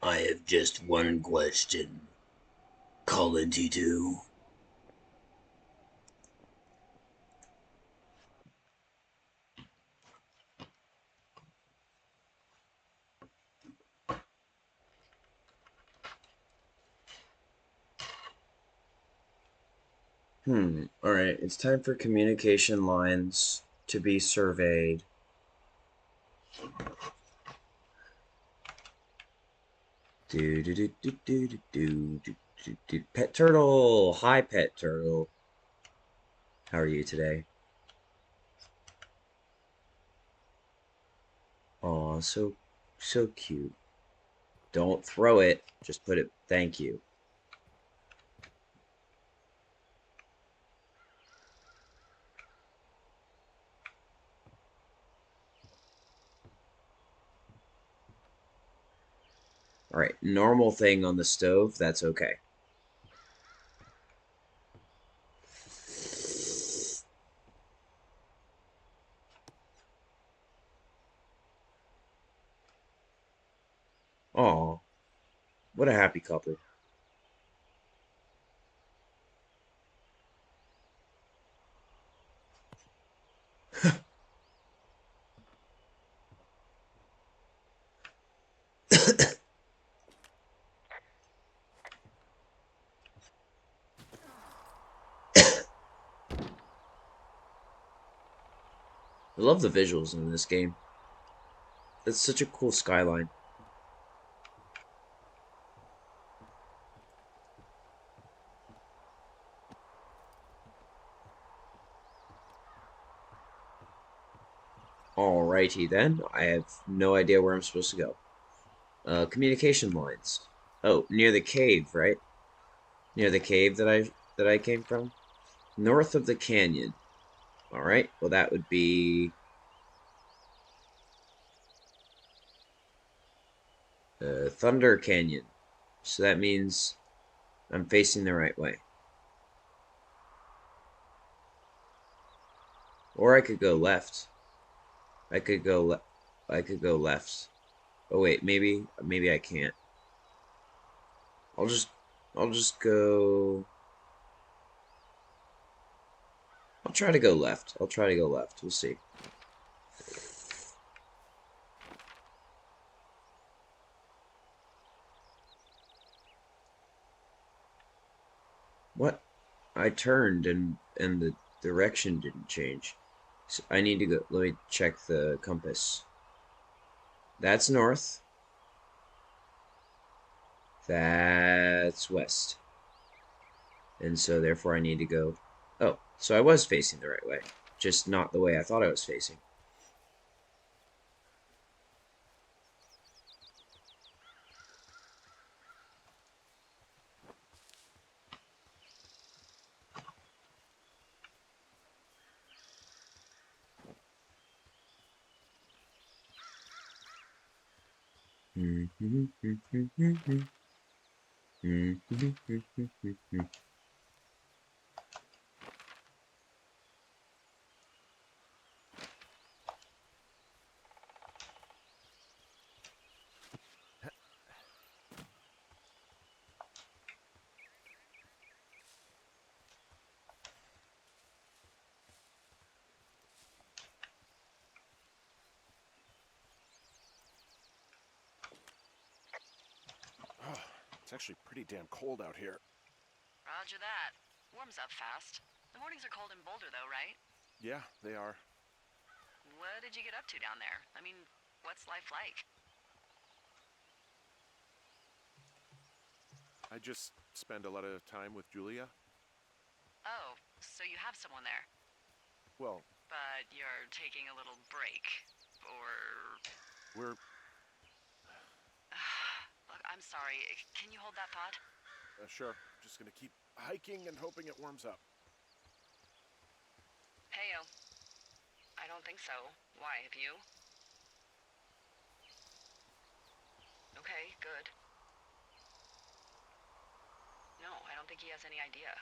I have just one question. Colin T2. Alright, it's time for communication lines to be surveyed. Do do do do do do do do do do. Pet Turtle! Hi, Pet Turtle. How are you today? Aw, so cute. Don't throw it. Just put it. Thank you. Alright, normal thing on the stove. That's okay. Aw, what a happy couple. I love the visuals in this game. It's such a cool skyline. Alrighty then. I have no idea where I'm supposed to go. Communication lines. Oh, near the cave, right? Near the cave that I came from. North of the canyon. All right. Well, that would be Thunder Canyon. So that means I'm facing the right way. Or I could go left. I could go I could go left. Oh wait, maybe I can't. I'll just I'll just go I'll try to go left. I'll try to go left. We'll see. What? I turned and the direction didn't change. So I need to go. Let me check the compass. That's north. That's west. And so therefore I need to go. Oh, so I was facing the right way, just not the way I thought I was facing. Oh, it's actually pretty damn cold out here. Roger that. Warms up fast. The mornings are cold in Boulder, though, right? Yeah, they are. What did you get up to down there? I mean, what's life like? I just spend a lot of time with Julia. Oh, so you have someone there. Well, But you're taking a little break. Or. we're Look, I'm sorry. Can you hold that thought? sure just gonna keep hiking and hoping it warms up. Heyo. I don't think so. Why, have you? Okay, good. No, I don't think he has any idea.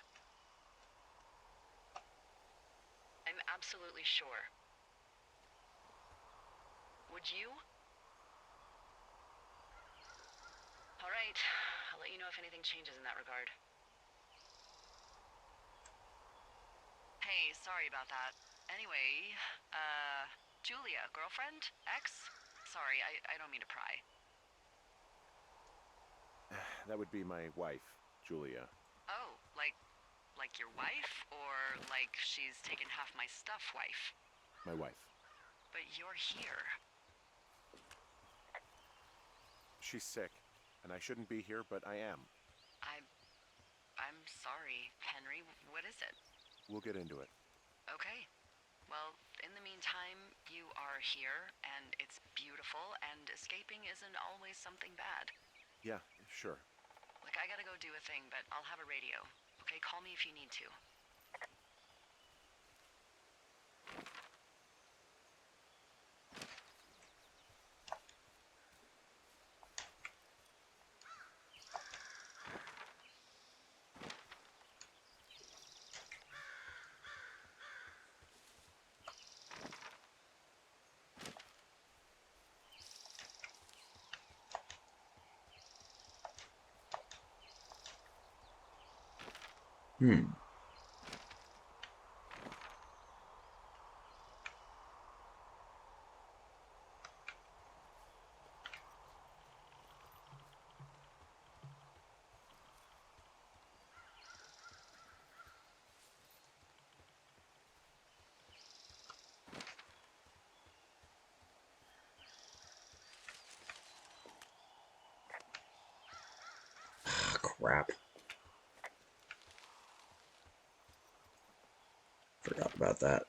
I'm absolutely sure. Would you? if anything changes in that regard. Hey, sorry about that. Anyway, Julia, girlfriend? Ex? Sorry, I don't mean to pry. That would be my wife, Julia. Oh, like your wife? Or like she's taken half my stuff wife? My wife. But you're here. She's sick, and I shouldn't be here, but I am. I'm sorry, Henry. What is it? We'll get into it. Okay. Well, in the meantime, you are here, and it's beautiful, and escaping isn't always something bad. Yeah, sure. Like, I gotta go do a thing, but I'll have a radio. Okay, call me if you need to. Hmm. Crap. Forgot about that.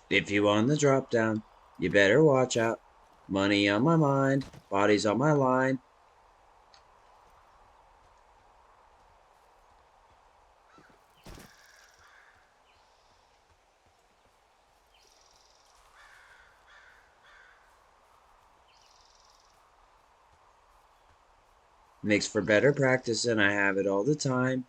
If you want the drop down, you better watch out. Money on my mind, bodies on my line. Makes for better practice, and I have it all the time.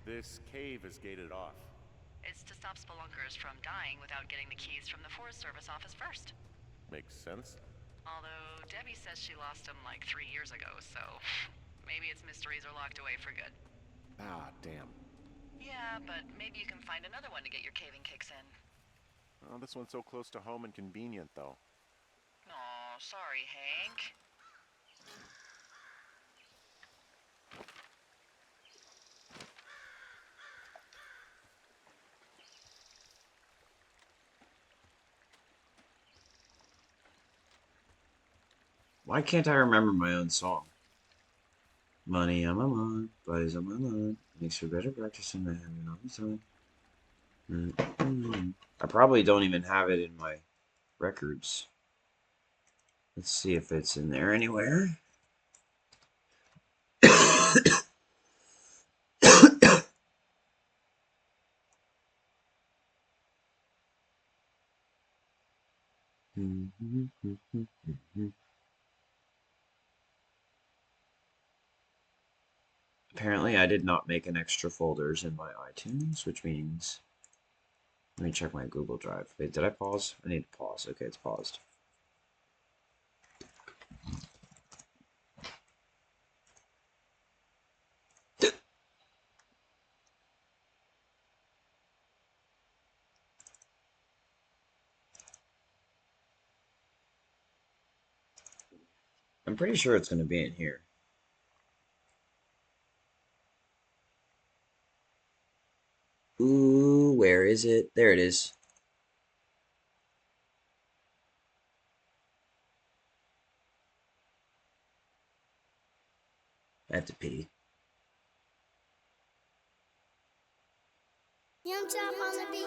This cave is gated off. It's to stop spelunkers from dying without getting the keys from the Forest Service office first. Makes sense. Although Debbie says she lost them like 3 years ago, so maybe its mysteries are locked away for good. Ah, damn. Yeah, but maybe you can find another one to get your caving kicks in. Oh, this one's so close to home and convenient, though. Aw, sorry, Hank. Why can't I remember my own song? Money on my mind, bodies on my line. Makes for better practice than I have it all the time. I probably don't even have it in my records. Let's see if it's in there anywhere. Apparently, I did not make an extra folders in my iTunes, which means... Let me check my Google Drive. Wait, did I pause? I need to pause. Okay, it's paused. I'm pretty sure it's going to be in here. Ooh, where is it? There it is. I have to pee. Young Chop on the beat.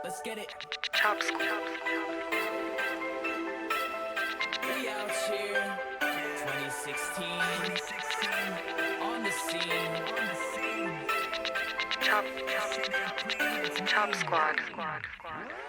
Let's get it. Chop Squad. We out here, 2016, on the scene. Chop Squad.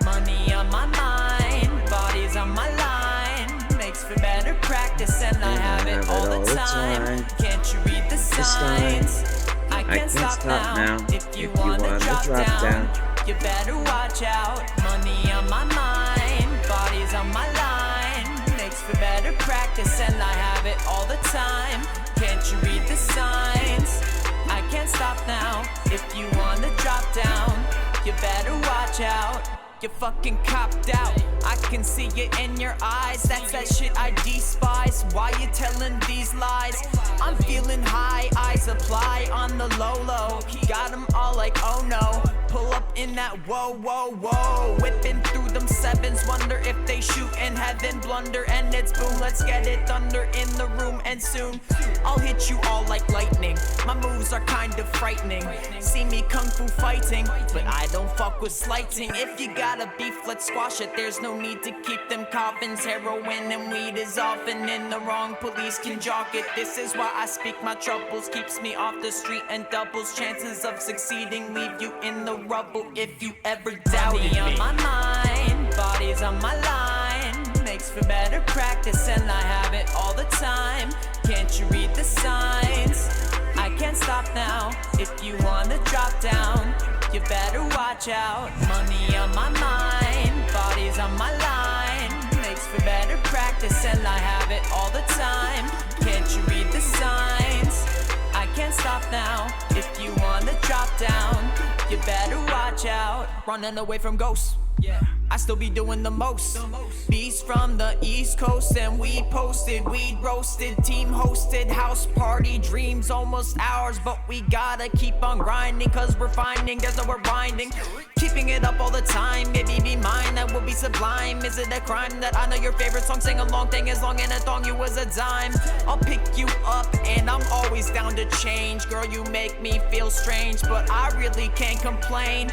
Money on my mind, bodies on my line. Makes for better practice, and I have it all the time. Can't you read the signs? I can't stop now. If you wanna drop down, you better watch out. Money on my mind, bodies on my line. Makes for better practice, and I have it all the time. Can't you read the signs? I can't stop now. If you wanna drop down, you better watch out. You fucking copped out. I can see it in your eyes. That's that shit I despise. Why you telling these lies? I'm feeling high, eyes apply on the low. Got them all like, oh no. Pull up in that whoa. Whipping through them sevens. Wonder if they shoot in heaven. Blunder and it's boom. Let's get it thunder in the room. And soon I'll hit you all like lightning. My moves are kind of frightening. See me kung fu fighting, but I don't fuck with slighting. If you got a beef, let's squash it. There's no need to keep them coffins. Heroin and weed is often in the wrong. Police can jock it. This is why I speak my troubles. Keeps me off the street and doubles chances of succeeding. Leave you in the rubble if you ever doubted me. On my mind, bodies on my line. Makes for better practice, and I have it all the time. Can't you read the signs? I can't stop now. If you wanna drop down, you better watch out. Money on my mind, bodies on my line. Makes for better practice, and I have it all the time. Can't you read the signs? I can't stop now. If you wanna drop down, you better watch out. Running away from ghosts, yeah, I still be doing the most. Bees from the East Coast, and we posted, weed roasted, team hosted, house party, dreams almost ours. But we gotta keep on grinding, cause we're finding there's no rewinding. Keeping it up all the time, maybe be mine, that would be sublime. Is it a crime that I know your favorite song, sing along, thing as long in a thong, you was a dime? I'll pick you up, and I'm always down to change. Girl, you make me feel strange, but I really can't complain.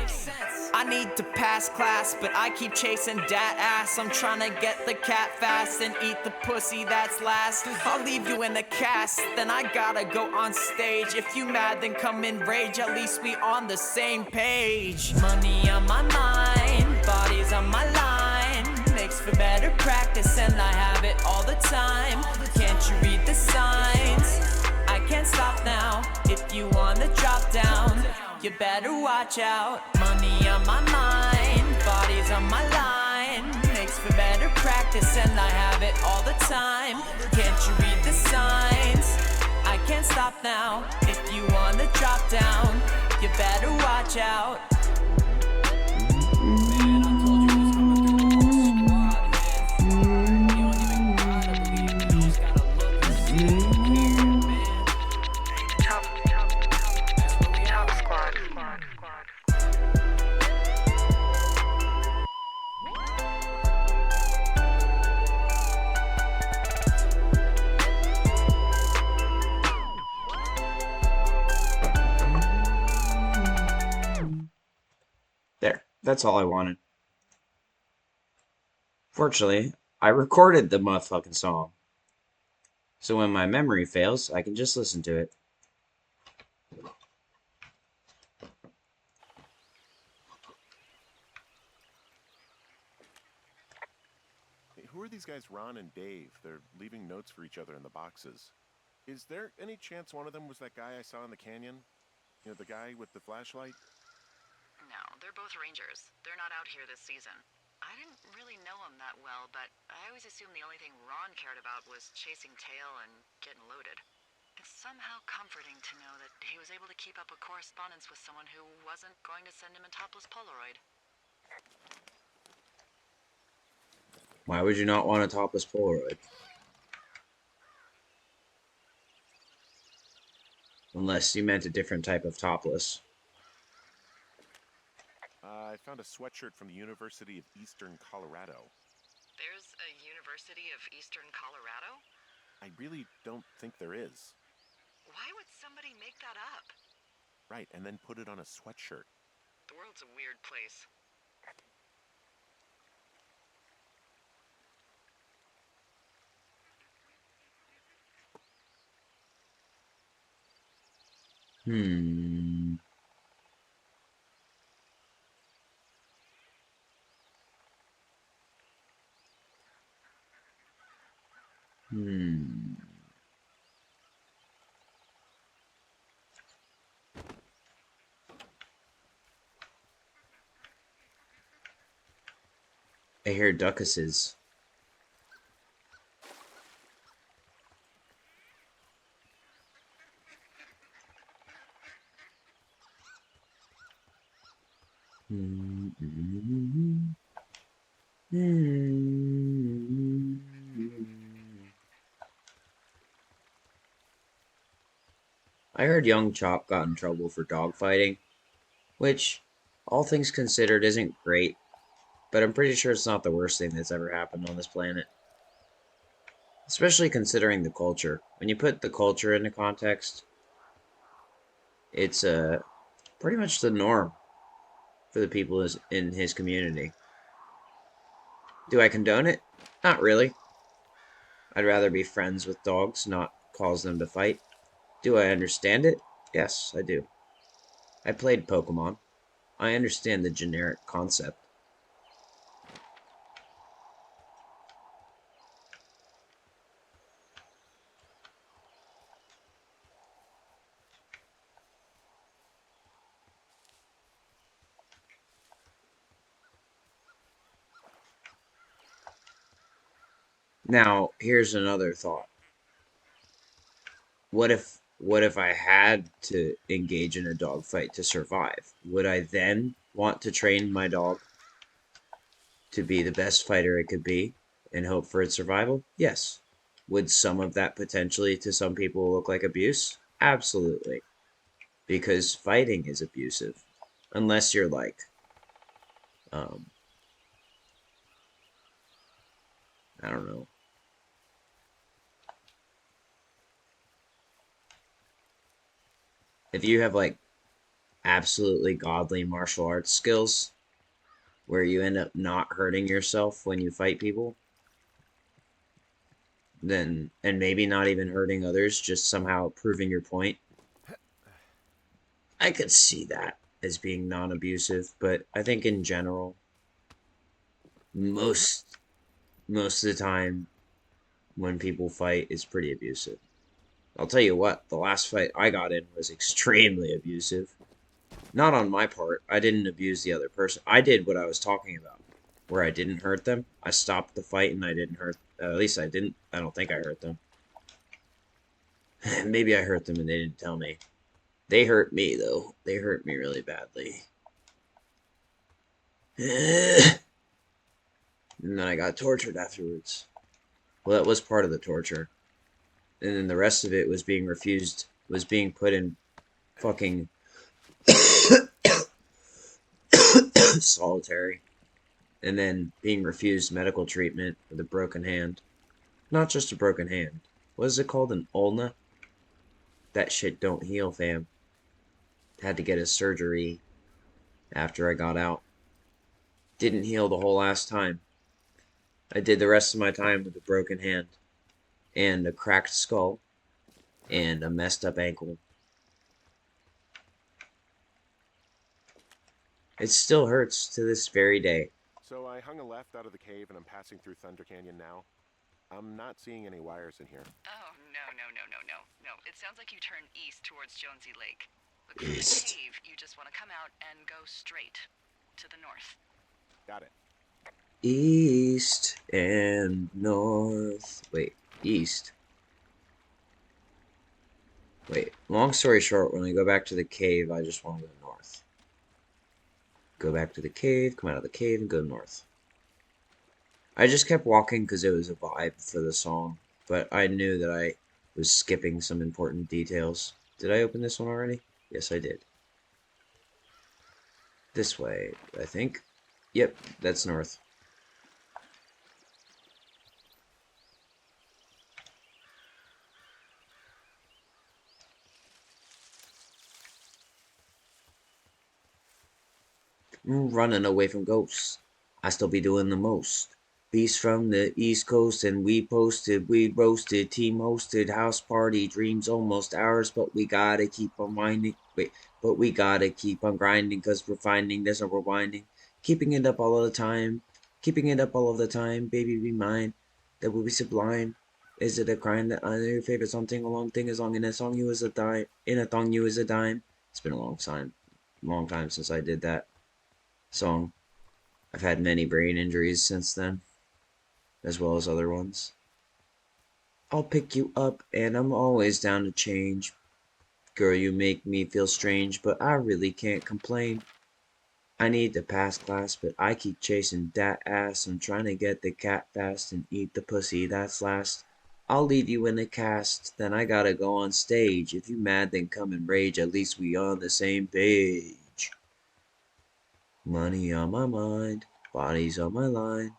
I need to pass class, but I keep chasing dat ass. I'm trying to get the cat fast and eat the pussy that's last. I'll leave you in a cast, then I gotta go on stage. If you mad, then come in rage, at least we on the same page. Money on my mind, bodies on my line. Makes for better practice, and I have it all the time. Can't you read the signs? I can't stop now. If you wanna drop down, you better watch out. Money on my mind, bodies on my line. Makes for better practice, and I have it all the time. Can't you read the signs? stop now. If you wanna drop down, you better watch out. Man, I told you it was coming through the whole squad, man. You don't even gotta believe me, you just gotta look and see it here, man. That's what we are. Squad. There. That's all I wanted. Fortunately, I recorded the motherfucking song. So when my memory fails, I can just listen to it. Hey, who are these guys, Ron and Dave? They're leaving notes for each other in the boxes. Is there any chance one of them was that guy I saw in the canyon? You know, the guy with the flashlight? No, they're both rangers. They're not out here this season. I didn't really know him that well, but I always assumed the only thing Ron cared about was chasing tail and getting loaded. It's somehow comforting to know that he was able to keep up a correspondence with someone who wasn't going to send him a topless Polaroid. Why would you not want a topless Polaroid? Unless you meant a different type of topless. I found a sweatshirt from the University of Eastern Colorado. There's a University of Eastern Colorado? I really don't think there is. Why would somebody make that up? Right, and then put it on a sweatshirt. The world's a weird place. Hmm. I hear duckuses. I heard Young Chop got in trouble for dogfighting, which, all things considered, isn't great, but I'm pretty sure it's not the worst thing that's ever happened on this planet. Especially considering the culture. When you put the culture into context, it's pretty much the norm for the people in his community. Do I condone it? Not really. I'd rather be friends with dogs, not cause them to fight. Do I understand it? Yes, I do. I played Pokemon. I understand the generic concept. Now, here's another thought. What if I had to engage in a dog fight to survive? Would I then want to train my dog to be the best fighter it could be and hope for its survival? Yes. Would some of that potentially to some people look like abuse? Absolutely. Because fighting is abusive. Unless you're like, I don't know. If you have like absolutely godly martial arts skills where you end up not hurting yourself when you fight people, then, and maybe not even hurting others, just somehow proving your point, I could see that as being non-abusive. But I think in general, most of the time when people fight is pretty abusive. I'll tell you what, the last fight I got in was extremely abusive. Not on my part. I didn't abuse the other person. I did what I was talking about, where I didn't hurt them. I stopped the fight and I didn't hurt. At least I didn't. I don't think I hurt them. Maybe I hurt them and they didn't tell me. They hurt me, though. They hurt me really badly. And then I got tortured afterwards. Well, that was part of the torture. And then the rest of it was being refused, was being put in fucking solitary. And then being refused medical treatment with a broken hand. Not just a broken hand. What is it called? An ulna? That shit don't heal, fam. Had to get a surgery after I got out. Didn't heal the whole last time. I did the rest of my time with a broken hand. And a cracked skull. And a messed up ankle. It still hurts to this very day. So I hung a left out of the cave and I'm passing through Thunder Canyon now. I'm not seeing any wires in here. Oh, no. It sounds like you turn east towards Jonesy Lake. Look for the East. cave. You just want to come out and go straight to the north. Got it. East and north. Wait, east. Wait, long story short, when I go back to the cave, I just want to go north. Go back to the cave, come out of the cave, and go north. I just kept walking because it was a vibe for the song, but I knew that I was skipping some important details. Did I open this one already? Yes, I did. This way, I think. Yep, that's north. Running away from ghosts. I still be doing the most. Beast from the East Coast and we posted, we roasted, team hosted, house party, dreams almost ours, but we gotta keep on winding. But we gotta keep on grinding cause we're finding there's no rewinding. Keeping it up all of the time. Keeping it up all of the time. Baby be mine. That will be sublime. Is it a crime that I know your favorite song, ting along, thing as long in a song you was a dime. In a thong you was a dime. It's been a long time since I did that song. I've had many brain injuries since then, as well as other ones. I'll pick you up and I'm always down to change. Girl, you make me feel strange, but I really can't complain. I need to pass class, but I keep chasing that ass. I'm trying to get the cat fast and eat the pussy that's last. I'll leave you in the cast, then I gotta go on stage. If you mad, then come and rage, at least we on the same page. Money on my mind, bodies on my line.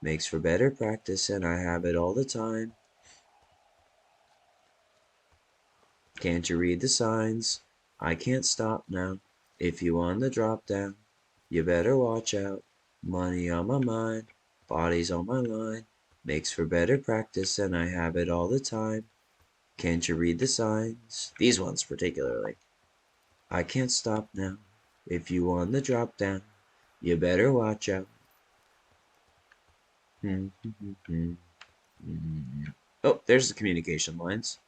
Makes for better practice and I have it all the time. Can't you read the signs? I can't stop now. If you on the drop down, you better watch out. Money on my mind, bodies on my line. Makes for better practice and I have it all the time. Can't you read the signs? These ones particularly. I can't stop now. If you on the drop down, you better watch out. Oh, there's the communication lines.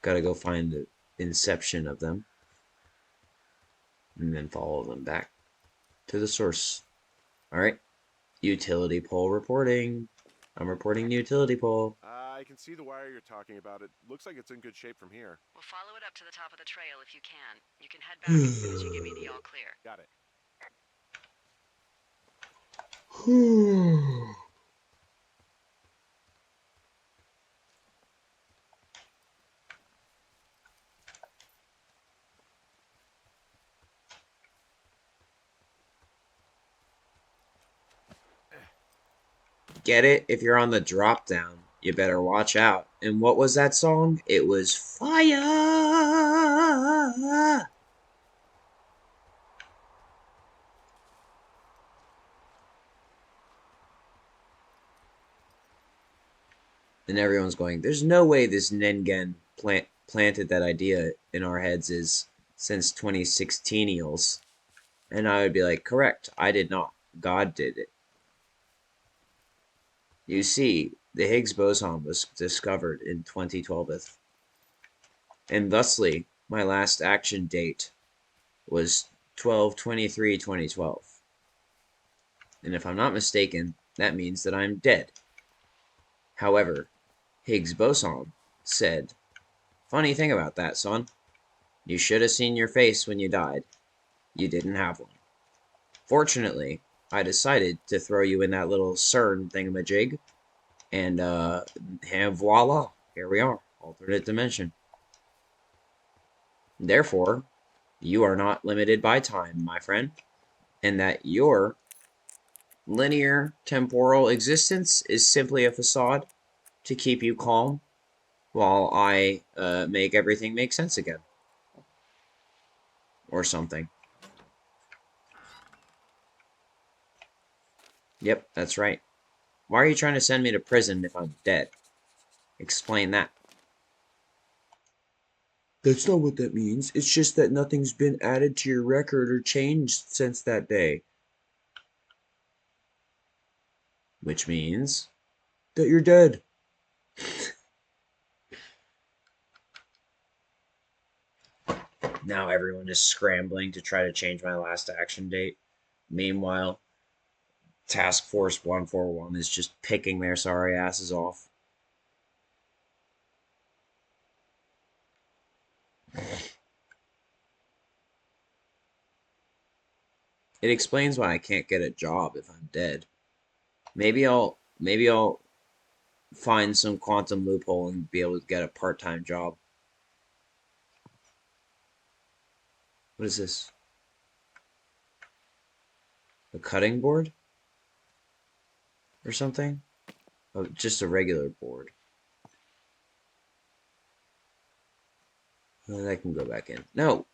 Gotta go find the inception of them. And then follow them back to the source. Alright. Utility pole reporting. I'm reporting utility pole. I can see the wire you're talking about. It looks like it's in good shape from here. We'll follow it up to the top of the trail if you can. You can head back as soon as you give me the all clear. Got it. Get it? If you're on the drop down, you better watch out. And what was that song? It was Fire! And everyone's going, there's no way this Ningen planted that idea in our heads is since 2016-eals. And I would be like, correct, I did not. God did it. You see, the Higgs boson was discovered in 2012. And thusly, my last action date was 12/23/2012. And if I'm not mistaken, that means that I'm dead. However, Higgs boson said, "Funny thing about that, son. You should have seen your face when you died. You didn't have one. Fortunately, I decided to throw you in that little CERN thingamajig, and voila, here we are, alternate dimension. Therefore, you are not limited by time, my friend, and that your linear temporal existence is simply a facade to keep you calm while I make everything make sense again." Or something. Yep, that's right. Why are you trying to send me to prison if I'm dead? Explain that. That's not what that means. It's just that nothing's been added to your record or changed since that day. Which means that you're dead. Now everyone is scrambling to try to change my last action date. Meanwhile, Task Force 141 is just picking their sorry asses off. It explains why I can't get a job if I'm dead. Maybe I'll find some quantum loophole and be able to get a part-time job. What is this? A cutting board? Or something? Oh, just a regular board. Then I can go back in. No!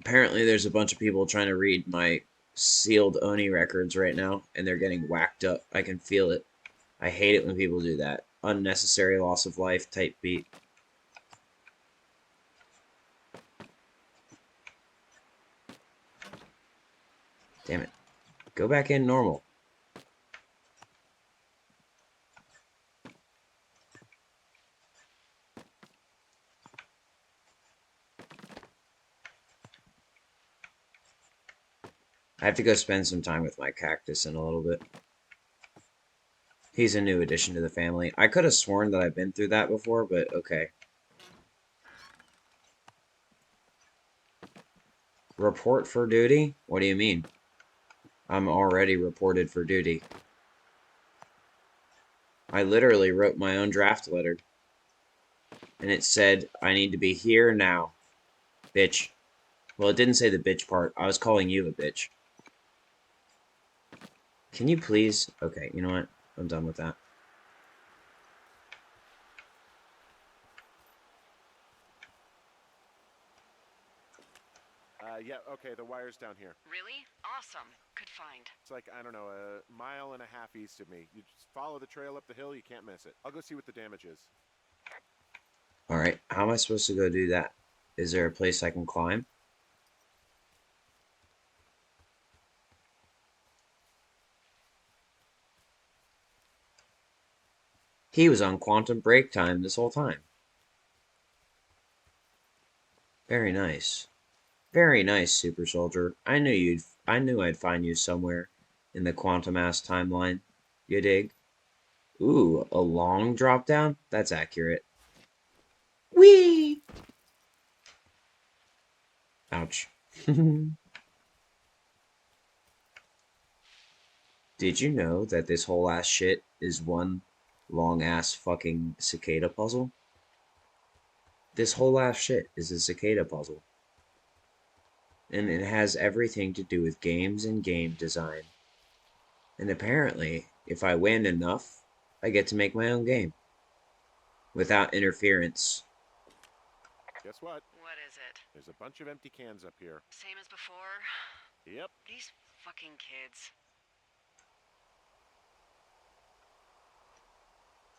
Apparently there's a bunch of people trying to read my sealed Oni records right now, and they're getting whacked up. I can feel it. I hate it when people do that. Unnecessary loss of life type beat. Damn it. Go back in normal. I have to go spend some time with my cactus in a little bit. He's a new addition to the family. I could have sworn that I've been through that before, but okay. Report for duty? What do you mean? I'm already reported for duty. I literally wrote my own draft letter. And it said, I need to be here now. Bitch. Well, it didn't say the bitch part. I was calling you a bitch. Can you please? Okay, you know what? I'm done with that. Yeah, okay, the wire's down here. Really? Awesome. Good find. It's like, I don't know, a mile and a half east of me. You just follow the trail up the hill, you can't miss it. I'll go see what the damage is. Alright, how am I supposed to go do that? Is there a place I can climb? He was on quantum break time this whole time. Very nice. Very nice, Super Soldier. I knew I'd find you somewhere in the quantum ass timeline. You dig? Ooh, a long drop down? That's accurate. Whee! Ouch. Did you know that this whole ass shit is one long ass fucking cicada puzzle? This whole ass shit is a cicada puzzle. And it has everything to do with games and game design. And apparently, if I win enough, I get to make my own game. Without interference. Guess what? What is it? There's a bunch of empty cans up here. Same as before? Yep. These fucking kids.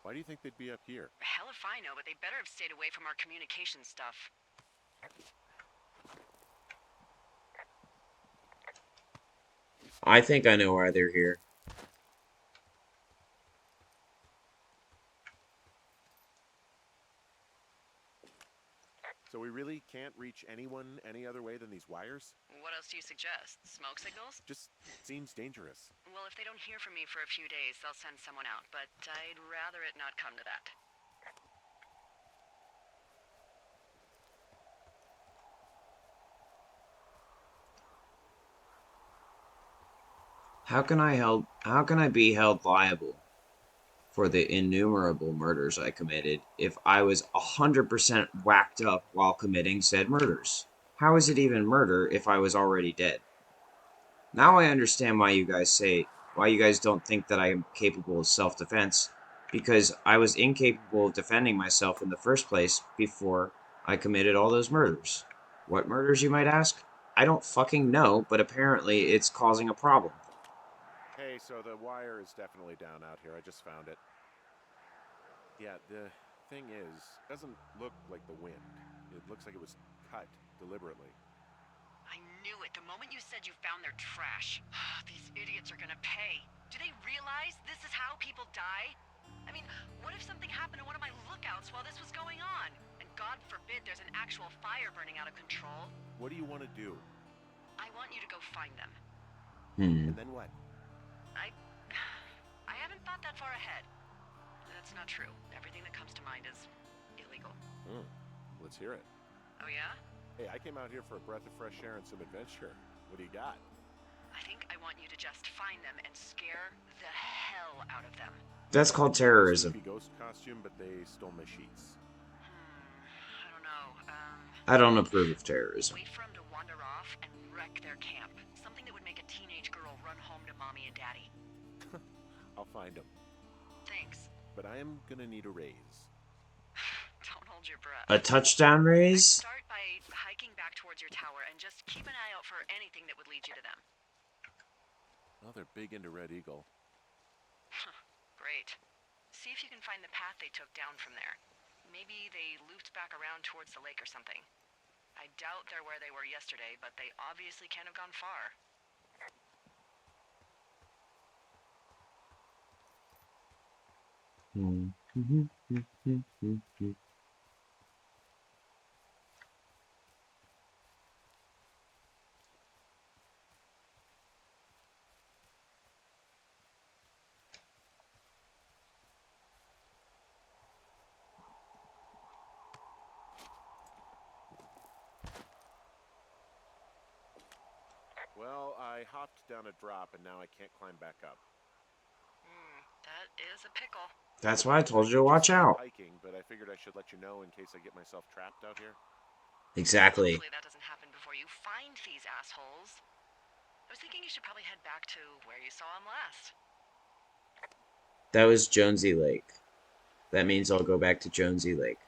Why do you think they'd be up here? Hell if I know, but they better have stayed away from our communication stuff. I think I know why they're here. So we really can't reach reach anyone any other way than these wires? What else do you suggest? Smoke signals? Just seems dangerous. Well, if they don't hear from me for a few days, they'll send someone out, but I'd rather it not come to that. How can I be held liable for the innumerable murders I committed if I was 100% whacked up while committing said murders? How is it even murder if I was already dead? Now I understand why you guys don't think that I am capable of self-defense, because I was incapable of defending myself in the first place before I committed all those murders. What murders, you might ask? I don't fucking know, but apparently it's causing a problem. Hey, so the wire is definitely down out here. I just found it. Yeah, the thing is, it doesn't look like the wind. It looks like it was cut deliberately. I knew it the moment you said you found their trash. These idiots are gonna pay. Do they realize this is how people die? I mean, what if something happened to one of my lookouts while this was going on? And God forbid there's an actual fire burning out of control. What do you want to do? I want you to go find them. And then what? I haven't thought that far ahead. That's not true. Everything that comes to mind is illegal. Let's hear it. Oh yeah? Hey, I came out here for a breath of fresh air and some adventure. What do you got? I think I want you to just find them and scare the hell out of them. That's called terrorism. Sleepy ghost costume, but they stole my sheets. I don't know. I don't approve of terrorism. Wait for them to wander off and wreck their camp. Something that would make a teenage girl run home to mommy and daddy. I'll find them. Thanks. But I am gonna need a raise. Don't hold your breath. A touchdown raise? Start by hiking back towards your tower and just keep an eye out for anything that would lead you to them. Well, they're big into Red Eagle. Great. See if you can find the path they took down from there. Maybe they looped back around towards the lake or something. I doubt they're where they were yesterday, but they obviously can't have gone far. Well, I hopped down a drop and now I can't climb back up. That is a pickle. That's why I told you to watch out. Hiking, but I figured I should let you know in case I get myself trapped out here. Exactly. Hopefully that doesn't happen before you find these assholes. I was thinking you should probably head back to where you saw them last. That was Jonesy Lake. That means I'll go back to Jonesy Lake.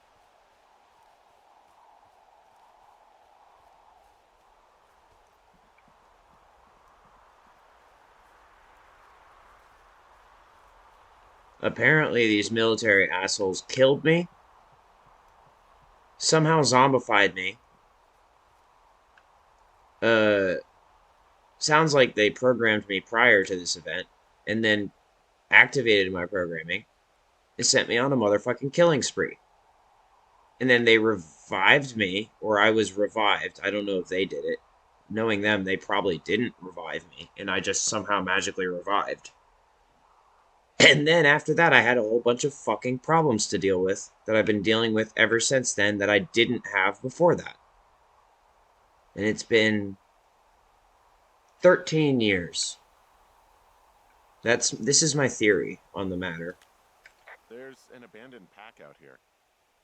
Apparently these military assholes killed me. Somehow zombified me. Sounds like they programmed me prior to this event, and then activated my programming, and sent me on a motherfucking killing spree. And then they revived me, or I was revived. I don't know if they did it. Knowing them, they probably didn't revive me, and I just somehow magically revived. And then after that, I had a whole bunch of fucking problems to deal with that I've been dealing with ever since then that I didn't have before that. And it's been 13 years. This is my theory on the matter. There's an abandoned pack out here.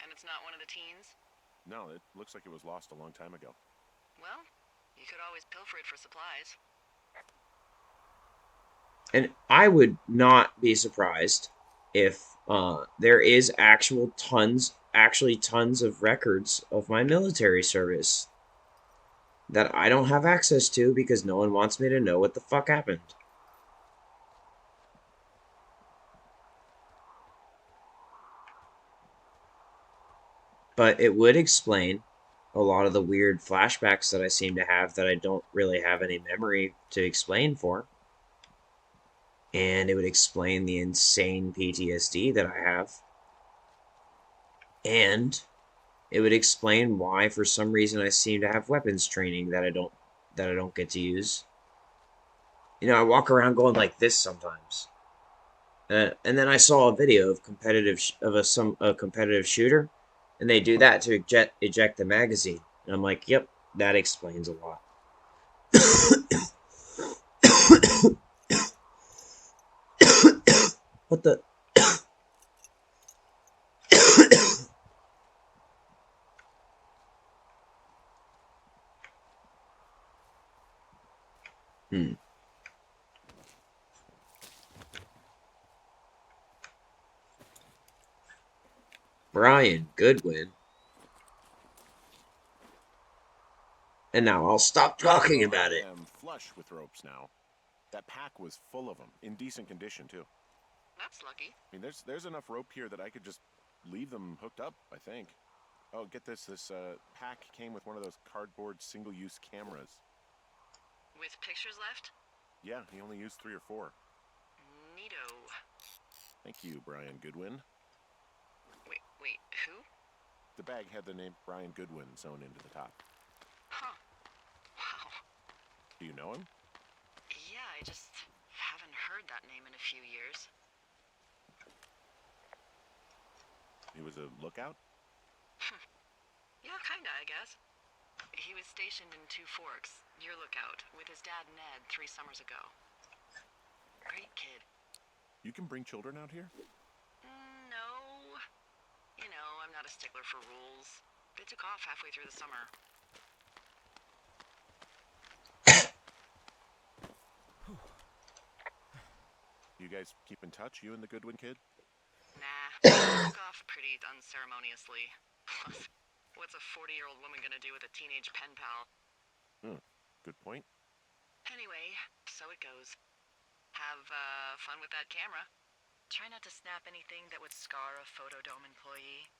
And it's not one of the teens? No, it looks like it was lost a long time ago. Well, you could always pilfer it for supplies. And I would not be surprised if there is actually tons of records of my military service that I don't have access to because no one wants me to know what the fuck happened. But it would explain a lot of the weird flashbacks that I seem to have that I don't really have any memory to explain for. And it would explain the insane PTSD that I have. And it would explain why, for some reason, I seem to have weapons training that I don't get to use. You know, I walk around going like this sometimes. And then I saw a video of a competitive shooter, and they do that to eject the magazine. And I'm like, yep, that explains a lot. What the? Brian Goodwin. And now I'll stop talking about it. I am flush with ropes now. That pack was full of them, in decent condition too. That's lucky. I mean, there's enough rope here that I could just leave them hooked up, I think. Oh, get this. This pack came with one of those cardboard single-use cameras. With pictures left? Yeah, he only used 3 or 4. Neato. Thank you, Brian Goodwin. Wait, who? The bag had the name Brian Goodwin sewn into the top. Huh. Wow. Do you know him? Yeah, I just haven't heard that name in a few years. He was a lookout? Yeah, kinda, I guess. He was stationed in Two Forks, your lookout, with his dad Ned 3 summers ago. Great kid. You can bring children out here? No. You know, I'm not a stickler for rules. They took off halfway through the summer. You guys keep in touch, you and the Goodwin kid? Nah, they took off pretty unceremoniously. Plus, what's a 40-year-old woman gonna do with a teenage pen pal? Good point. Anyway, so it goes. Have fun with that camera. Try not to snap anything that would scar a Photodome employee.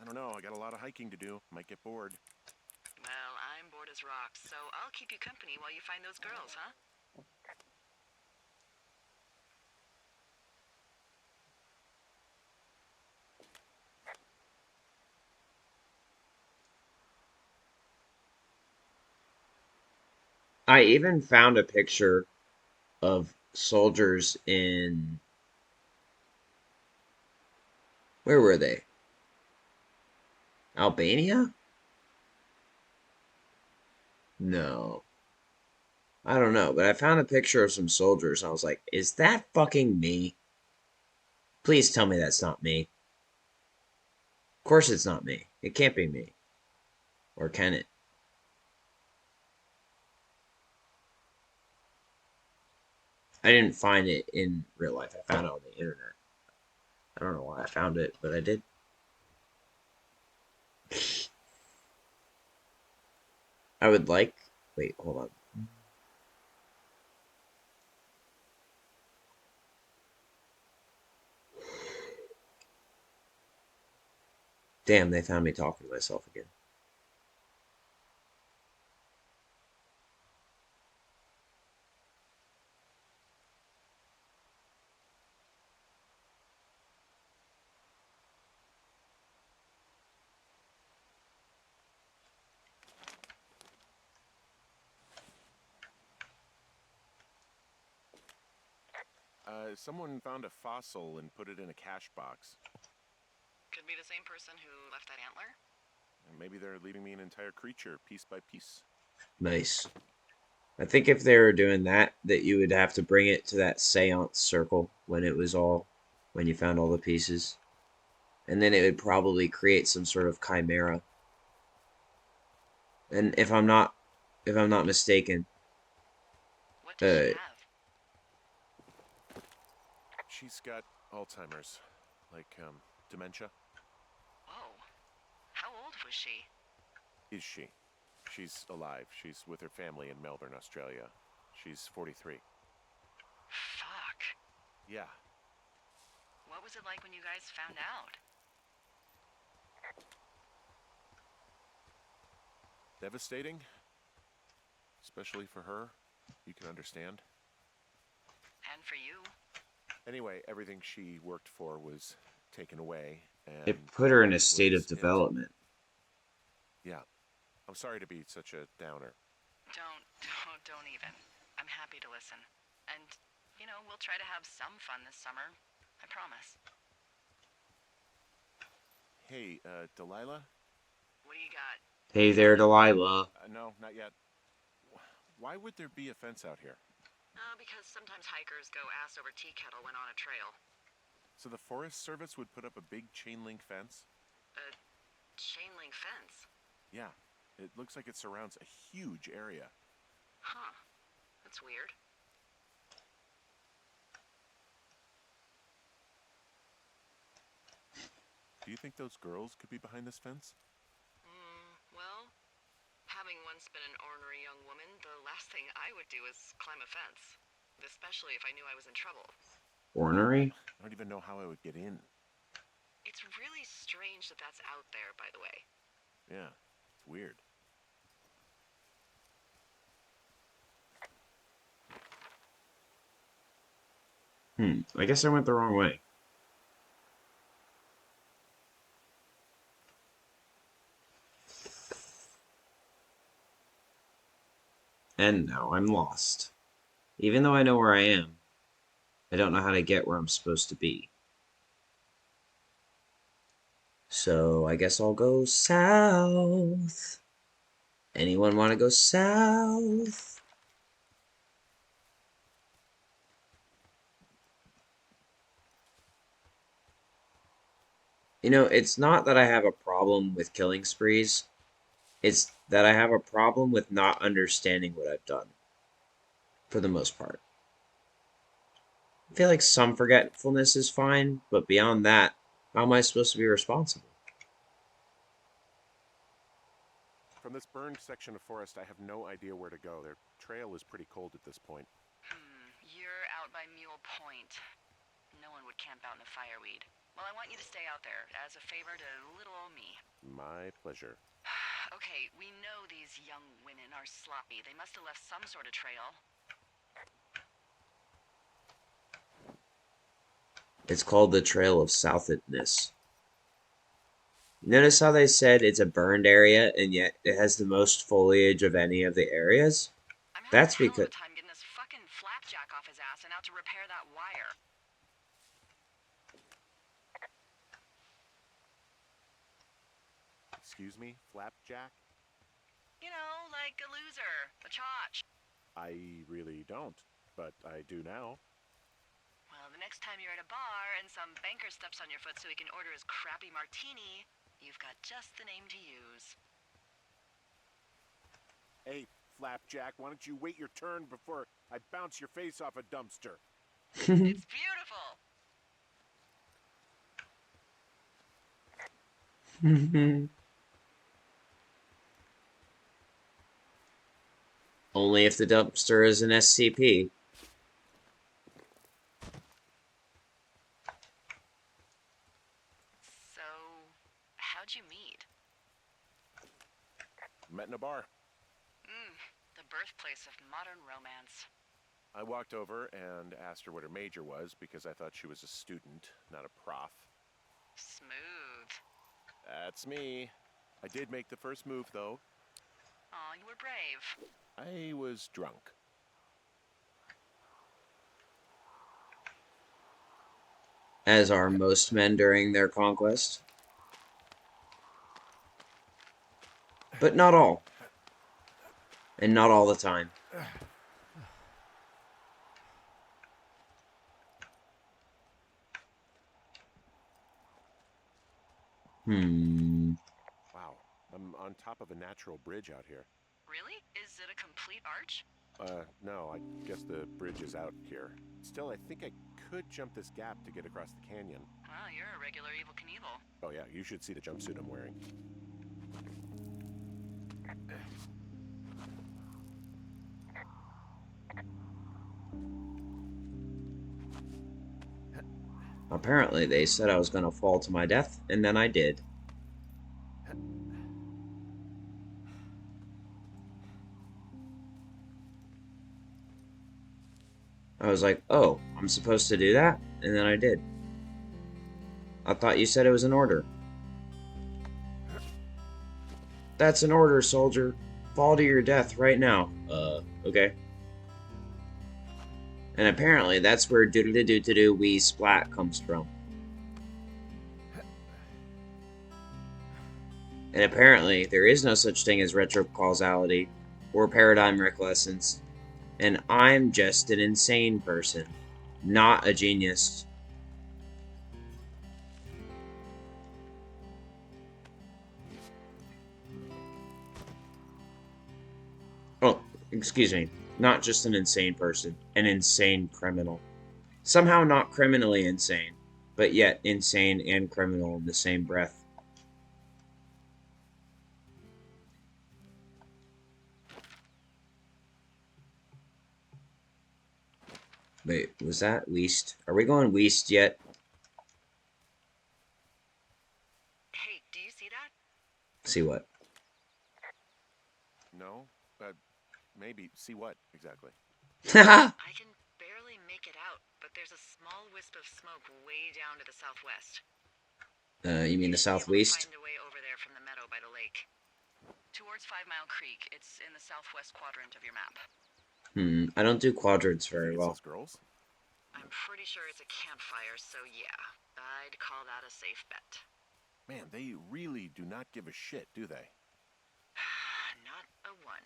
I don't know, I got a lot of hiking to do. Might get bored. Well, I'm bored as rocks, so I'll keep you company while you find those girls, huh? I even found a picture of soldiers in... Where were they? Albania? No. I don't know, but I found a picture of some soldiers. And I was like, is that fucking me? Please tell me that's not me. Of course it's not me. It can't be me. Or can it? I didn't find it in real life. I found it on the internet. I don't know why I found it, but I did. I would like... Wait, hold on. Damn, they found me talking to myself again. Someone found a fossil and put it in a cash box. Could be the same person who left that antler. And maybe they're leaving me an entire creature, piece by piece. Nice. I think if they were doing that, that you would have to bring it to that seance circle when you found all the pieces. And then it would probably create some sort of chimera. And if I'm not mistaken, What does she have? She's got Alzheimer's, like, dementia. Whoa. How old was she? Is she? She's alive. She's with her family in Melbourne, Australia. She's 43. Fuck. Yeah. What was it like when you guys found out? Devastating. Especially for her. You can understand. And for you. Anyway, everything she worked for was taken away. And it put her in a that state of was it. development. Yeah. I'm sorry to be such a downer. Don't even. I'm happy to listen. And, we'll try to have some fun this summer. I promise. Hey, Delilah? What do you got? Hey there, Delilah. No, not yet. Why would there be a fence out here? Because sometimes hikers go ass over tea kettle when on a trail. So the Forest Service would put up a big chain link fence? A chain link fence? Yeah. It looks like it surrounds a huge area. Huh. That's weird. Do you think those girls could be behind this fence? Well, having once been an ornery young woman, the last thing I would do is climb a fence. Especially if I knew I was in trouble. Ornery? I don't even know how I would get in. It's really strange that that's out there, by the way. Yeah, it's weird. I guess I went the wrong way. And now I'm lost. Even though I know where I am, I don't know how to get where I'm supposed to be. So I guess I'll go south. Anyone want to go south? It's not that I have a problem with killing sprees. It's that I have a problem with not understanding what I've done. For the most part. I feel like some forgetfulness is fine, but beyond that, how am I supposed to be responsible? From this burned section of forest, I have no idea where to go. Their trail is pretty cold at this point. You're out by Mule Point. No one would camp out in the fireweed. Well, I want you to stay out there as a favor to little old me. My pleasure. Okay, we know these young women are sloppy. They must have left some sort of trail. It's called the Trail of Southedness. Notice how they said it's a burned area, and yet it has the most foliage of any of the areas? I'm having That's a hell of because... a time getting this fucking flapjack off his ass and out to repair that wire. Excuse me, Flapjack? Like a loser, a chotch. I really don't, but I do now. Well, the next time you're at a bar and some banker steps on your foot so he can order his crappy martini, you've got just the name to use. Hey, Flapjack, why don't you wait your turn before I bounce your face off a dumpster? It's beautiful. Only if the dumpster is an SCP. So, how'd you meet? Met in a bar. The birthplace of modern romance. I walked over and asked her what her major was because I thought she was a student, not a prof. Smooth. That's me. I did make the first move, though. Aw, you were brave. I was drunk. As are most men during their conquest. But not all. And not all the time. Wow, I'm on top of a natural bridge out here. Really? Is it a complete arch? No, I guess the bridge is out here. Still, I think I could jump this gap to get across the canyon. Wow, you're a regular Evel Knievel. Oh yeah, you should see the jumpsuit I'm wearing. Apparently, they said I was going to fall to my death, and then I did. I was like, oh, I'm supposed to do that? And then I did. I thought you said it was an order. That's an order, soldier. Fall to your death right now. Okay. And apparently that's where doodle-doo-doo-doo wee splat comes from. And apparently there is no such thing as retrocausality or paradigm recolescence. And I'm just an insane person, not a genius. Oh, excuse me. Not just an insane person, an insane criminal. Somehow not criminally insane, but yet insane and criminal in the same breath. Wait, was that west? Are we going west yet? Hey, do you see that? See what? No? Maybe. See what, exactly? Haha! I can barely make it out, but there's a small wisp of smoke way down to the southwest. You mean the You should be able to southwest? find a way over there from the meadow by the lake. Towards 5 Mile Creek. It's in the southwest quadrant of your map. I don't do quadrants very Think it well. says girls? I'm pretty sure it's a campfire, so yeah, I'd call that a safe bet. Man, they really do not give a shit, do they? Not a one.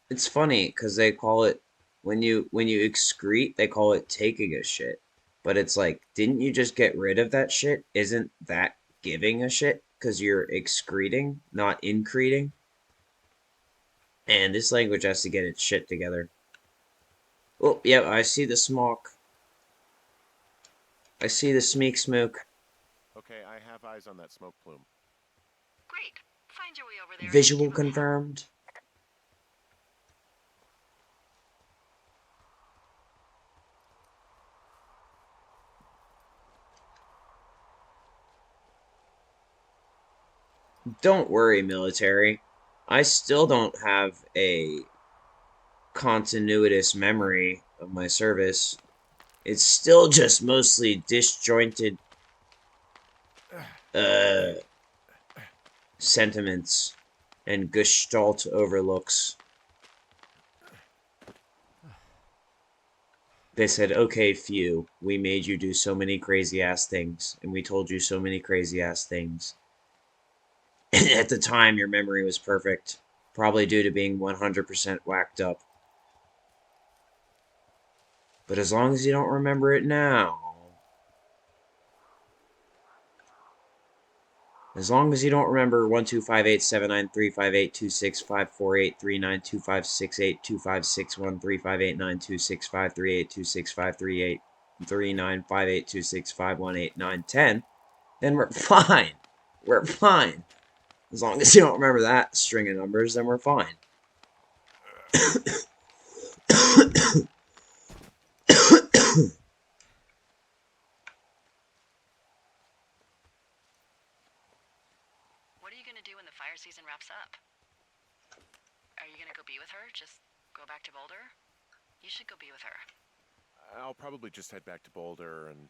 It's funny because they call it when you excrete, they call it taking a shit. But it's like, didn't you just get rid of that shit? Isn't that giving a shit? Because you're excreting, not increting. And this language has to get its shit together. Oh, yep, I see the smoke. I see the smeek smoke. Okay, I have eyes on that smoke plume. Great. Find your way over there. and Visual give 'em hell. confirmed. Don't worry, military. I still don't have a continuous memory of my service. It's still just mostly disjointed sentiments and gestalt overlooks. They said, okay, few, we made you do so many crazy ass things, and we told you so many crazy ass things. And at the time, your memory was perfect, probably due to being 100% whacked up. But as long as you don't remember it now, as long as you don't remember 125879358265483925653826538265338395826518910, then we're fine. We're fine. As long as you don't remember that string of numbers, then we're fine. What are you gonna do when the fire season wraps up? Are you gonna go be with her? Just go back to Boulder? You should go be with her. I'll probably just head back to Boulder and,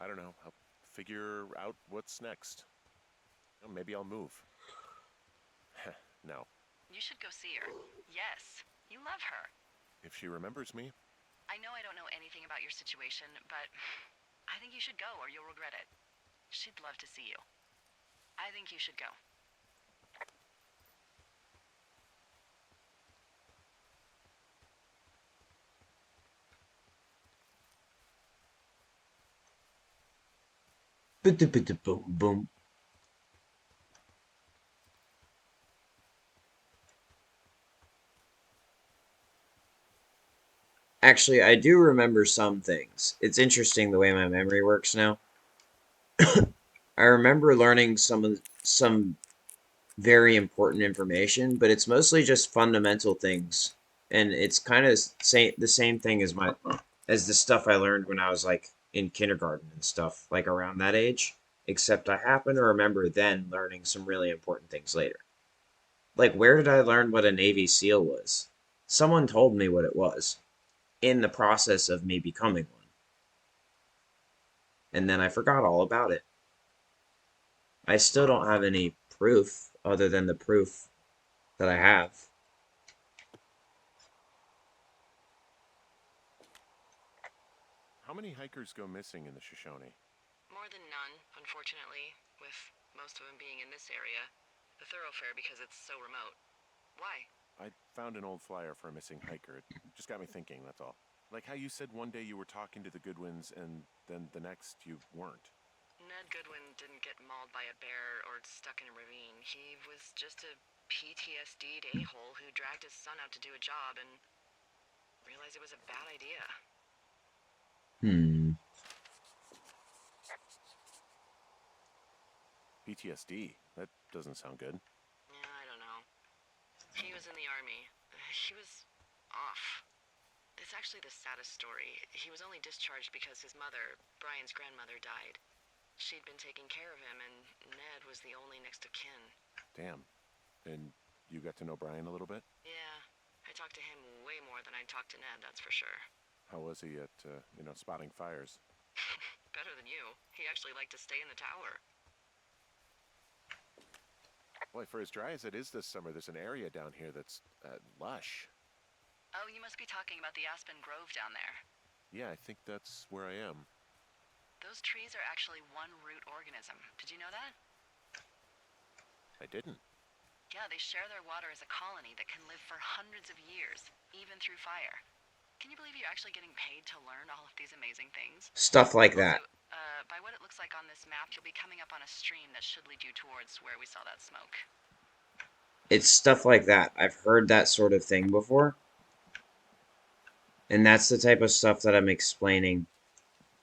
I don't know, I'll figure out what's next. Maybe I'll move. No. You should go see her. Yes, you love her. If she remembers me. I know I don't know anything about your situation, but I think you should go or you'll regret it. She'd love to see you. I think you should go. Boom, boom. Actually, I do remember some things. It's interesting the way my memory works now. I remember learning some very important information, but it's mostly just fundamental things, and it's kind of the same thing as the stuff I learned when I was like in kindergarten and stuff, like around that age. Except I happen to remember then learning some really important things later. Like, where did I learn what a Navy SEAL was? Someone told me what it was in the process of me becoming one. And then I forgot all about it. I still don't have any proof other than the proof that I have. How many hikers go missing in the Shoshone? More than none, unfortunately, with most of them being in this area. The thoroughfare because it's so remote. Why? I found an old flyer for a missing hiker. It just got me thinking, that's all. Like how you said one day you were talking to the Goodwins and then the next you weren't. Ned Goodwin didn't get mauled by a bear or stuck in a ravine. He was just a PTSD'd a-hole who dragged his son out to do a job and realized it was a bad idea. PTSD? That doesn't sound good. Yeah, I don't know. He was in the army. He was off. It's actually the saddest story. He was only discharged because his mother, Brian's grandmother, died. She'd been taking care of him, and Ned was the only next of kin. Damn. And you got to know Brian a little bit? Yeah, I talked to him way more than I talked to Ned, that's for sure. How was he at, spotting fires? Better than you. He actually liked to stay in the tower. Boy, for as dry as it is this summer, there's an area down here that's lush. Oh, you must be talking about the Aspen Grove down there. Yeah, I think that's where I am. Those trees are actually one root organism. Did you know that? I didn't. Yeah, they share their water as a colony that can live for hundreds of years, even through fire. Can you believe you're actually getting paid to learn all of these amazing things? Stuff like that. Also, by what it looks like on this map, you'll be coming up on a stream that should lead you towards where we saw that smoke. It's stuff like that. I've heard that sort of thing before. And that's the type of stuff that I'm explaining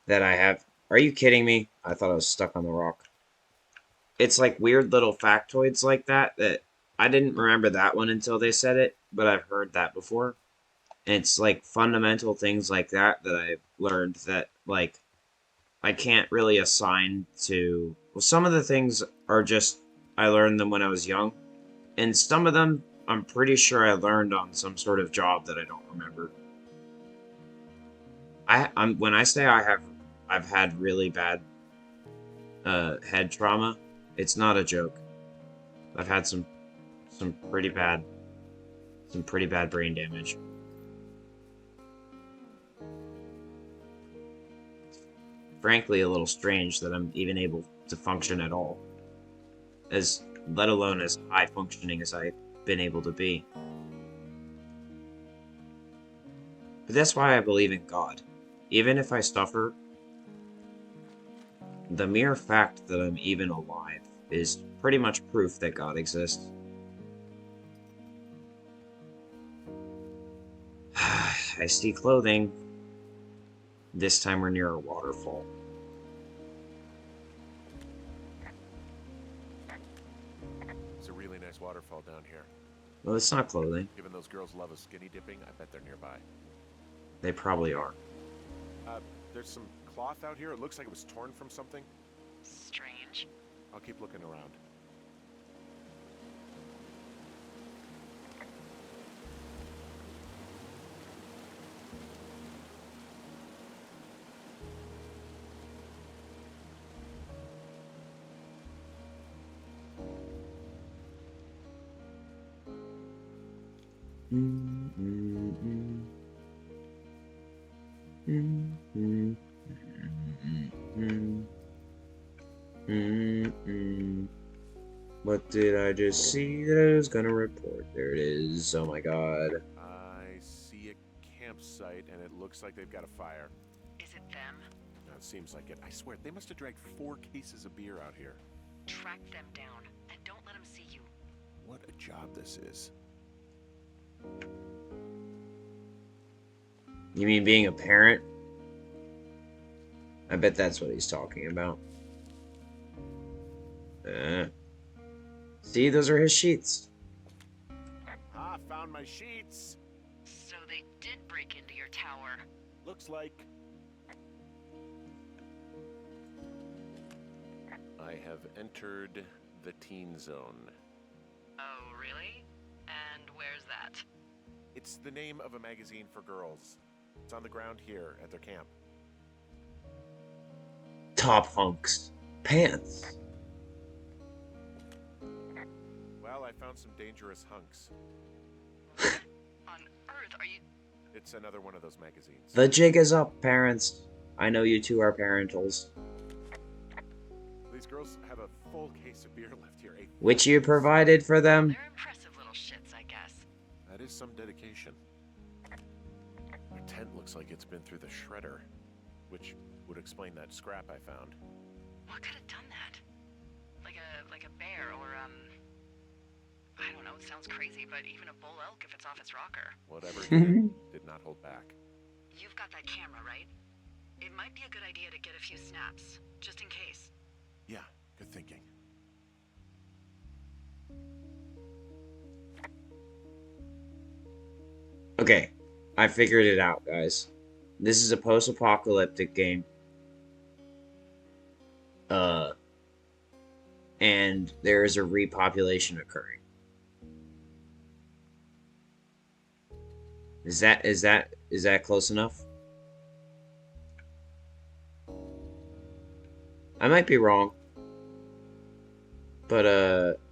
that I have. Are you kidding me? I thought I was stuck on the rock. It's like weird little factoids like that I didn't remember that one until they said it, but I've heard that before. And it's like fundamental things like that I've learned that, like, I can't really assign to... Well, some of the things are just, I learned them when I was young. And some of them, I'm pretty sure I learned on some sort of job that I don't remember. When I say I've had really bad head trauma, it's not a joke. I've had some pretty bad brain damage. Frankly, a little strange that I'm even able to function at all, let alone as high functioning as I've been able to be. But that's why I believe in God. Even if I suffer, the mere fact that I'm even alive is pretty much proof that God exists. I see clothing. This time we're near a waterfall. It's a really nice waterfall down here. Well, it's not clothing. Given those girls love a skinny dipping, I bet they're nearby. They probably are. There's some cloth out here. It looks like it was torn from something. Strange. I'll keep looking around. What did I just see that I was gonna report? There it is. Oh my god. I see a campsite, and it looks like they've got a fire. Is it them? No, it seems like it. I swear, they must have dragged 4 cases of beer out here. Track them down, and don't let them see you. What a job this is. You mean being a parent? I bet that's what he's talking about. See, those are his sheets. Ah, found my sheets. So they did break into your tower. Looks like... I have entered the teen zone. Oh, really? And where's that? It's the name of a magazine for girls. It's on the ground here at their camp. Top hunks. Pants. Well, I found some dangerous hunks. On Earth, are you... It's another one of those magazines. The jig is up, parents. I know you two are parentals. These girls have a full case of beer left here. Which you provided for them? They're impressive little shits, I guess. That is some dedication. Their tent looks like it's been through the shredder, which would explain that scrap I found. What could have done that? Like a bear or, I don't know, it sounds crazy, but even a bull elk if it's off its rocker. Whatever he did not hold back. You've got that camera, right? It might be a good idea to get a few snaps, just in case. Yeah, good thinking. Okay, I figured it out, guys. This is a post-apocalyptic game. And there is a repopulation occurring. Is that close enough? I might be wrong. But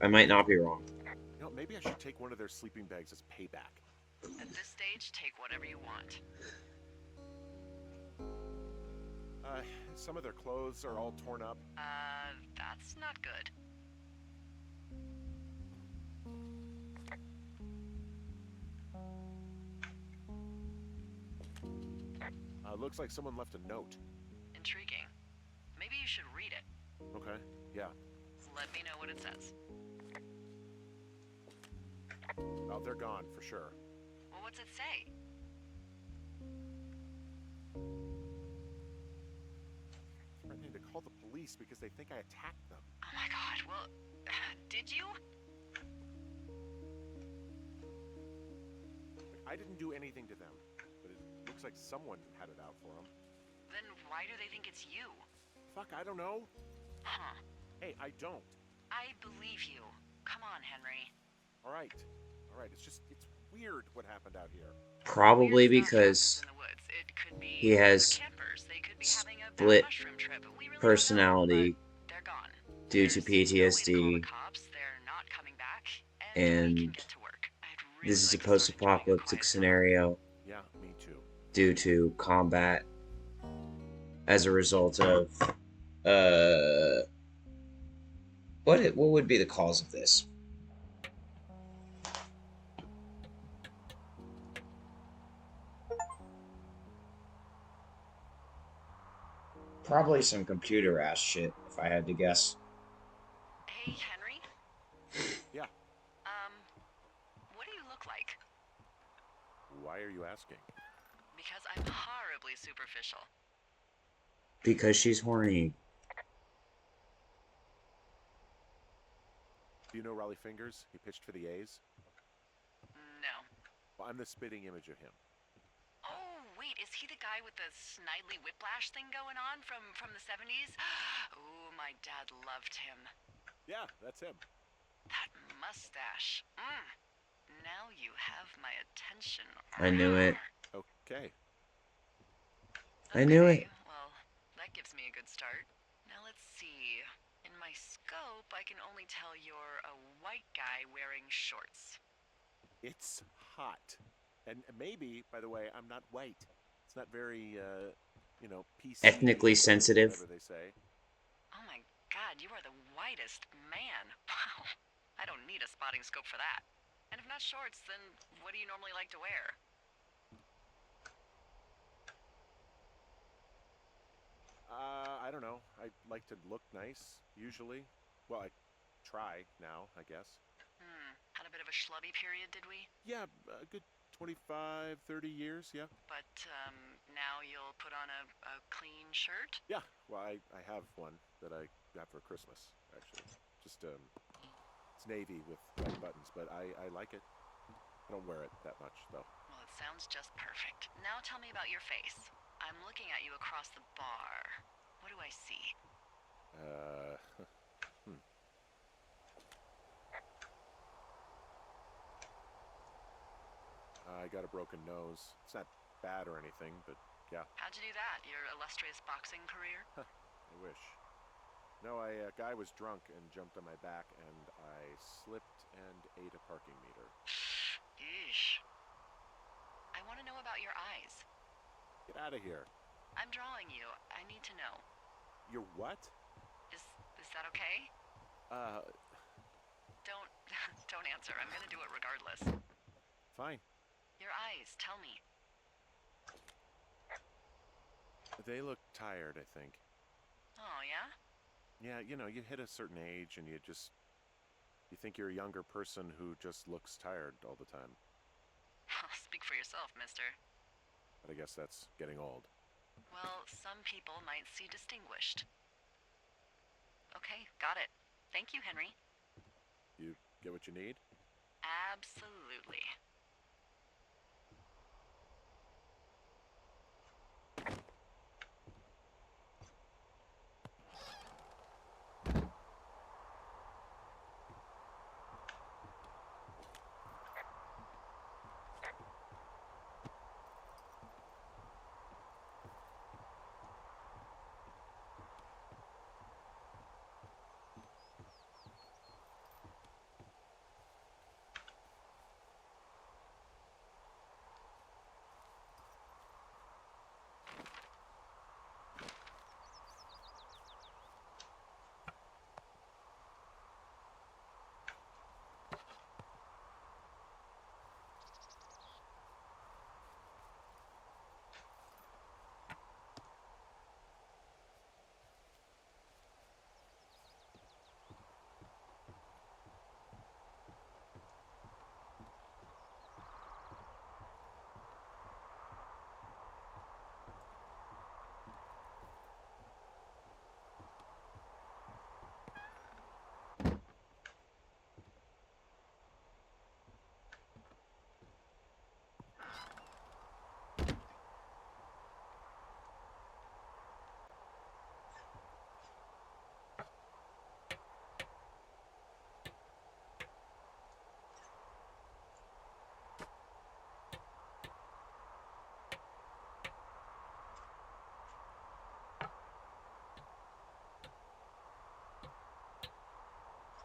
I might not be wrong. You know, maybe I should take one of their sleeping bags as payback. At this stage, take whatever you want. Some of their clothes are all torn up. That's not good. Looks like someone left a note. Intriguing. Maybe you should read it. Okay, yeah. Let me know what it says. Oh, they're gone, for sure. Well, what's it say? Threatening to call the police because they think I attacked them. Oh my god, well, did you? I didn't do anything to them, but it looks like someone had it out for them. Then why do they think it's you? Fuck, I don't know. Huh. Hey, I don't. I believe you. Come on, Henry. All right, it's weird what happened out here. Probably Weird stuff happens because in the woods. It could be he has the campers. They could be having a bad split mushroom trip. We really personality don't know, but they're gone. due to There's no way to call the PTSD, cops. They're not coming back, and we and can get to work. I'd really this is a like to start enjoying a post-apocalyptic quiet scenario Yeah, me too. due to combat as a result of what would be the cause of this? Probably some computer ass shit, if I had to guess. Hey, Henry? Yeah. What do you look like? Why are you asking? Because I'm horribly superficial. Because she's horny. Do you know Raleigh Fingers? He pitched for the A's. No. Well, I'm the spitting image of him. Oh, wait, is he the guy with the Snidely Whiplash thing going on from the 70s? Oh, my dad loved him. Yeah, that's him. That mustache. Now you have my attention. I knew it. Okay. I knew it. Well, that gives me a good start. Now let's see. In my scope, I can only tell you're a white guy wearing shorts. It's hot. And maybe, by the way, I'm not white. It's not very, PC. Ethnically sensitive. Whatever they say. Oh my god, you are the whitest man. Wow. I don't need a spotting scope for that. And if not shorts, then what do you normally like to wear? I don't know. I like to look nice, usually. Well, I try now, I guess. Had a bit of a schlubby period, did we? Yeah, a good 25, 30 years, yeah. But, now you'll put on a clean shirt? Yeah, well, I have one that I got for Christmas, actually. Just, it's navy with white buttons, but I like it. I don't wear it that much, though. Well, it sounds just perfect. Now tell me about your face. I'm looking at you across the bar. What do I see? I got a broken nose. It's not bad or anything, but yeah, How'd you do that? Your illustrious boxing career? I wish. No, a guy was drunk and jumped on my back, and I slipped and ate a parking meter. Eesh. I want to know about your eyes. Get out of here. I'm drawing you. I need to know. You're what? Is that okay? Don't don't answer. I'm gonna do it regardless. Fine. Your eyes, tell me. They look tired, I think. Oh, yeah? Yeah, you know, you hit a certain age and you think you're a younger person who just looks tired all the time. Speak for yourself, mister. But I guess that's getting old. Well, some people might see distinguished. Okay, got it. Thank you, Henry. You get what you need? Absolutely.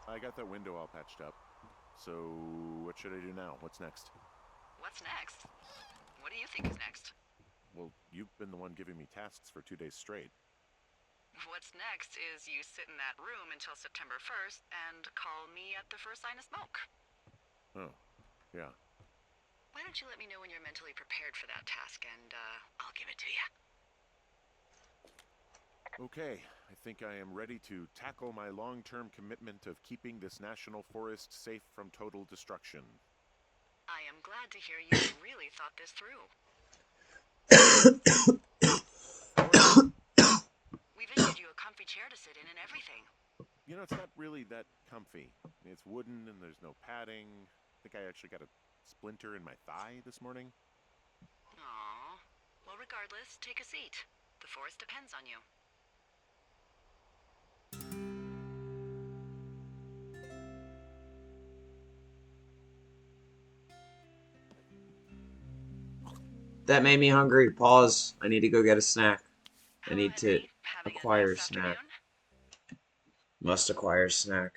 I got that window all patched up. So, what should I do now? What's next? What's next? What do you think is next? Well, you've been the one giving me tasks for 2 days straight. What's next is you sit in that room until September 1st and call me at the first sign of smoke. Oh, yeah. Why don't you let me know when you're mentally prepared for that task and, I'll give it to you. Okay, I think I am ready to tackle my long-term commitment of keeping this national forest safe from total destruction. I am glad to hear you really thought this through. We've issued you a comfy chair to sit in and everything. You know, it's not really that comfy. It's wooden and there's no padding. I think I actually got a splinter in my thigh this morning. Aww. Well, regardless, take a seat. The forest depends on you. That made me hungry. Pause. I need to go get a snack. I Hello, need to Henry. Having acquire a nice snack. afternoon? Must acquire a snack.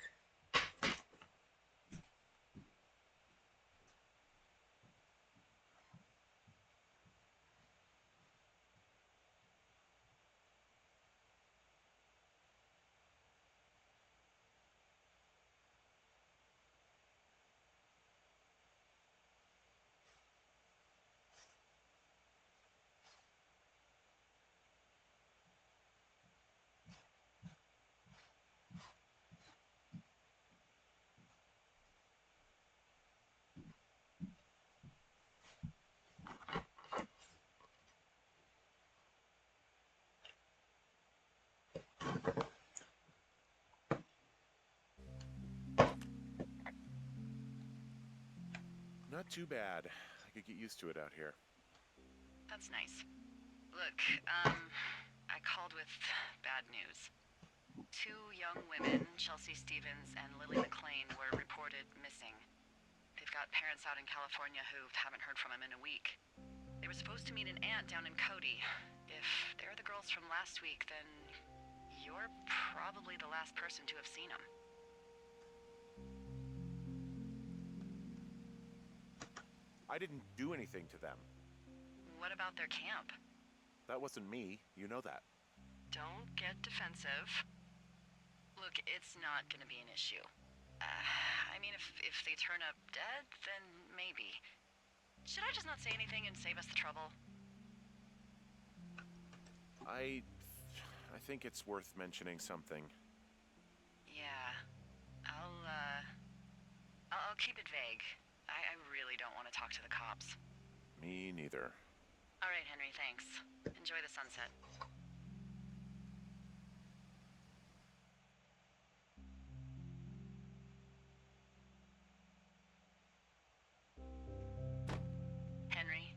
Not too bad. I could get used to it out here. That's nice. Look, I called with bad news. 2 young women, Chelsea Stevens and Lily McLean, were reported missing. They've got parents out in California who haven't heard from them in a week. They were supposed to meet an aunt down in Cody. If they're the girls from last week, then You're probably the last person to have seen him. I didn't do anything to them. What about their camp? That wasn't me. You know that. Don't get defensive. Look, it's not gonna be an issue. I mean, if they turn up dead, then maybe. Should I just not say anything and save us the trouble? I think it's worth mentioning something. Yeah. I'll keep it vague. I really don't want to talk to the cops. Me neither. All right, Henry, thanks. Enjoy the sunset. Henry?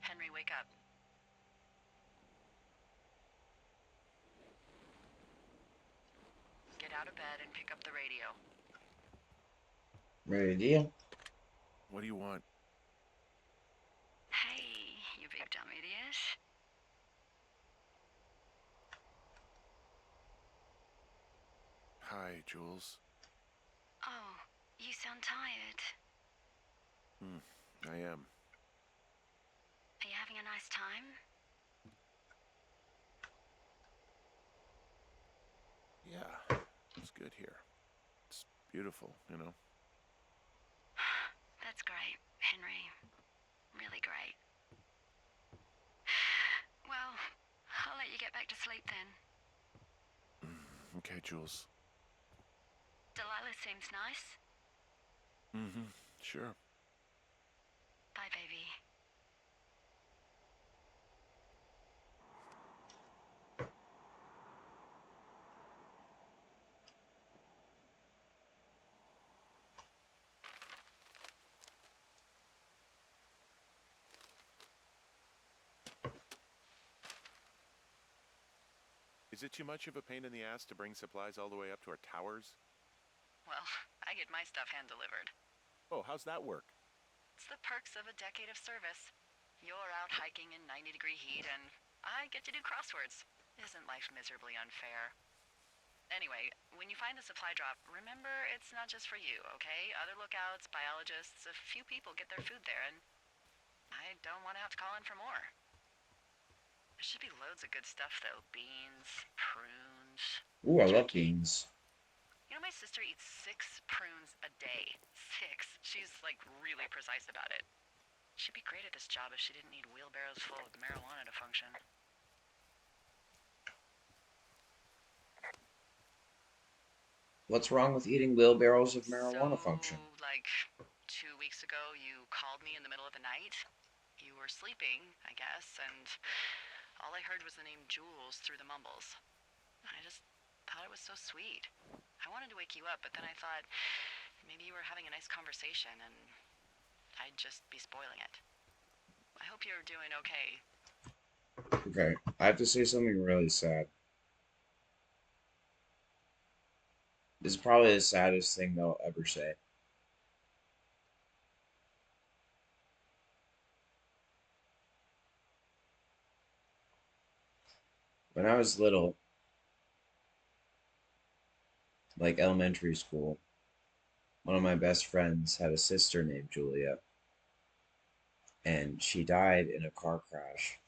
Henry, wake up. Get out of bed and pick up the radio. Radio? What do you want? Hey, you big dumb idiot. Hi, Jules. Oh, you sound tired. I am. Are you having a nice time? Yeah, it's good here. It's beautiful, you know? That's great, Henry. Really great. Well, I'll let you get back to sleep then. Okay, Jules. Delilah seems nice. Sure. Bye, baby. Is it too much of a pain in the ass to bring supplies all the way up to our towers? Well, I get my stuff hand-delivered. Oh, how's that work? It's the perks of a decade of service. You're out hiking in 90-degree heat, and I get to do crosswords. Isn't life miserably unfair? Anyway, when you find the supply drop, remember it's not just for you, okay? Other lookouts, biologists, a few people get their food there, and I don't want to have to call in for more. There should be loads of good stuff, though. Beans, prunes. Ooh, I love beans. You know, my sister eats 6 prunes a day. 6. She's, like, really precise about it. She'd be great at this job if she didn't need wheelbarrows full of marijuana to function. What's wrong with eating wheelbarrows of marijuana function? Like, 2 weeks ago, you called me in the middle of the night. You were sleeping, I guess, and all I heard was the name Jules through the mumbles. I just thought it was so sweet. I wanted to wake you up, but then I thought maybe you were having a nice conversation, and I'd just be spoiling it. I hope you're doing okay. Okay, I have to say something really sad. This is probably the saddest thing they'll ever say. When I was little, like elementary school, one of my best friends had a sister named Julia, and she died in a car crash.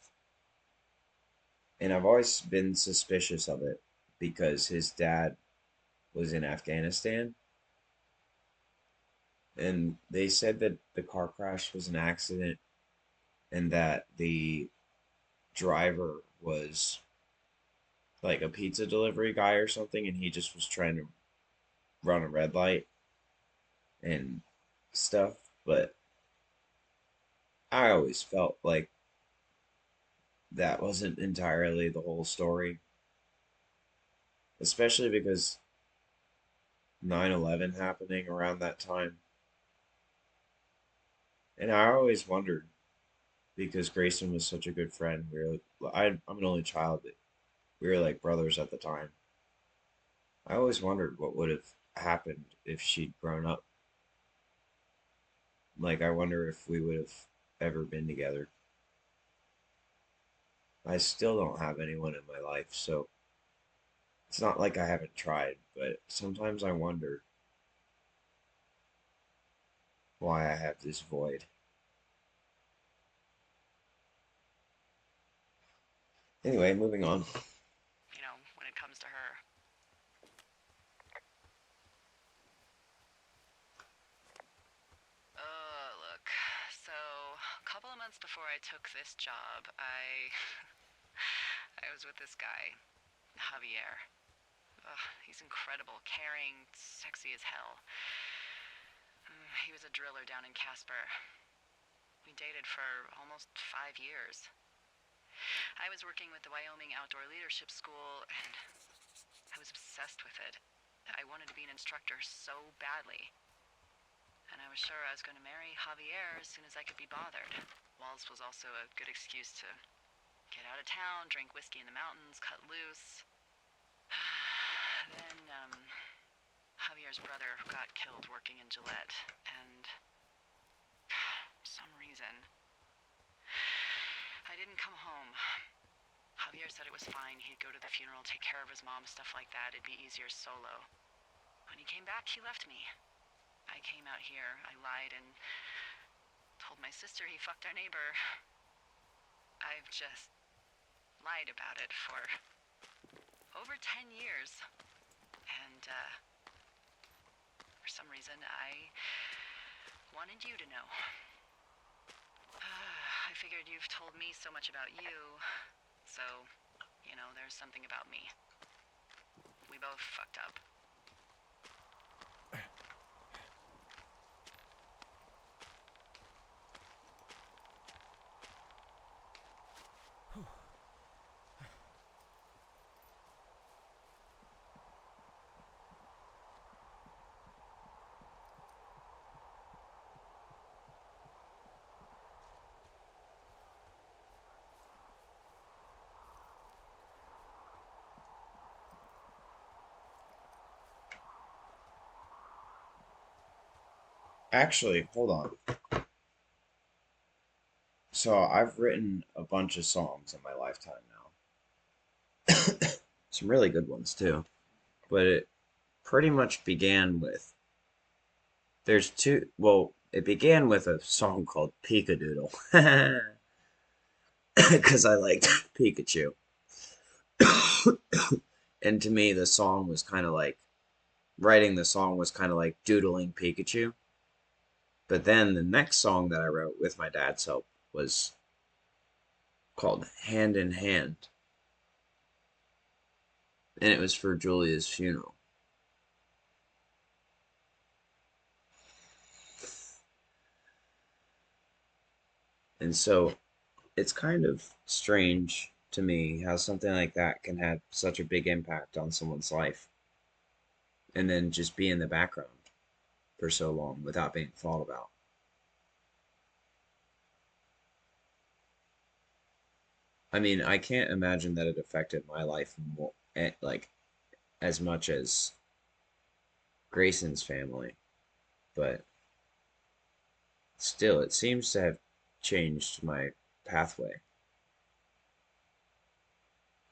And I've always been suspicious of it because his dad was in Afghanistan. And they said that the car crash was an accident and that the driver was like a pizza delivery guy or something, and he just was trying to run a red light and stuff. But I always felt like that wasn't entirely the whole story, especially because 9/11 happening around that time. And I always wondered, because Grayson was such a good friend. I'm an only child, but we were like brothers at the time. I always wondered what would have happened if she'd grown up. Like, I wonder if we would have ever been together. I still don't have anyone in my life, so It's not like I haven't tried, but sometimes I wonder why I have this void. Anyway, moving on. You know, when it comes to her. Look. So, a couple of months before I took this job, I was with this guy, Javier. He's incredible, caring, sexy as hell. He was a driller down in Casper. We dated for almost 5 years. I was working with the Wyoming Outdoor Leadership School, and I was obsessed with it. I wanted to be an instructor so badly. And I was sure I was going to marry Javier as soon as I could be bothered. Walls was also a good excuse to get out of town, drink whiskey in the mountains, cut loose. Then, Javier's brother got killed working in Gillette, and for some reason, I didn't come home. Javier said it was fine. He'd go to the funeral, take care of his mom, stuff like that. It'd be easier solo. When he came back, he left me. I came out here, I lied, and told my sister he fucked our neighbor. I've just lied about it for over 10 years. And, for some reason, I wanted you to know. I figured you've told me so much about you, so, you know, there's something about me. We both fucked up. Actually, hold on. So I've written a bunch of songs in my lifetime now. Some really good ones too. But it pretty much began with it began with a song called Peekadoodle. Because I liked Pikachu. And to me, the song was kind of like, writing the song was kind of like doodling Pikachu. But then the next song that I wrote with my dad's help was called Hand in Hand. And it was for Julia's funeral. And so it's kind of strange to me how something like that can have such a big impact on someone's life and then just be in the background for so long without being thought about. I mean, I can't imagine that it affected my life more, like as much as Grayson's family, but still, it seems to have changed my pathway,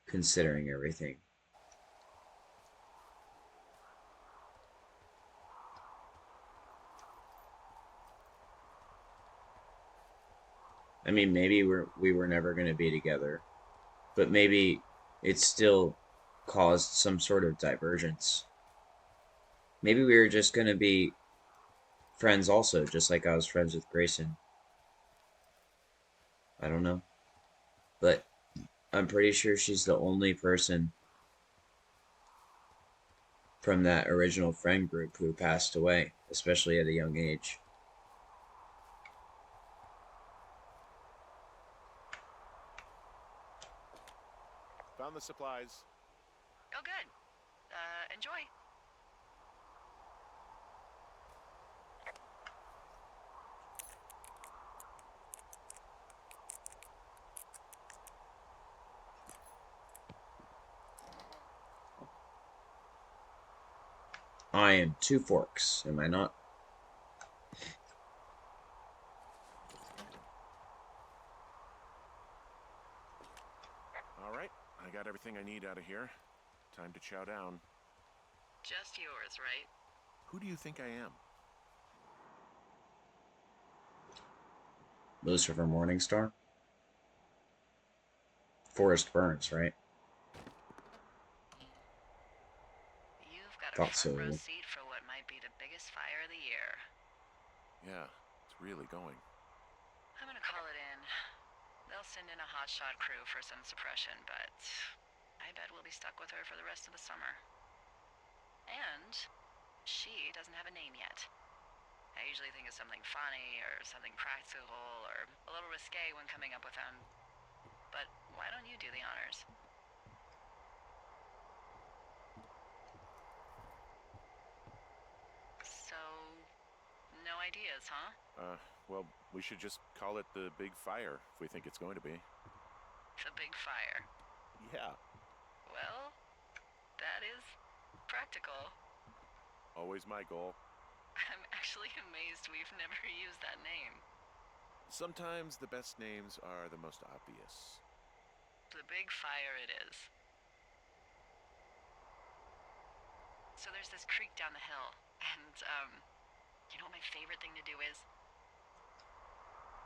considering everything. I mean, maybe we were never going to be together, but maybe it still caused some sort of divergence. Maybe we were just going to be friends also, just like I was friends with Grayson. I don't know. But I'm pretty sure she's the only person from that original friend group who passed away, especially at a young age. Found the supplies. Oh, good. Enjoy. I am two forks, am I not? All right, I got everything I need out of here. time to chow down. Just yours, right? Who do you think I am? Lucifer Morningstar? Forrest Burns, right? You've got a Thought front row so. seat for what might be the biggest fire of the year. Yeah, it's really going. I'm gonna call it in. They'll send in a hotshot crew for some suppression, but I bet we'll be stuck with her for the rest of the summer. And she doesn't have a name yet. I usually think of something funny or something practical or a little risque when coming up with them. But why don't you do the honors? So, no ideas, huh? Well, we should just call it the Big Fire if we think it's going to be. The big fire. Yeah, Well, that is practical. always my goal. I'm actually amazed we've never used that name. Sometimes the best names are the most obvious. The big fire it is. So there's this creek down the hill, and, you know what my favorite thing to do is?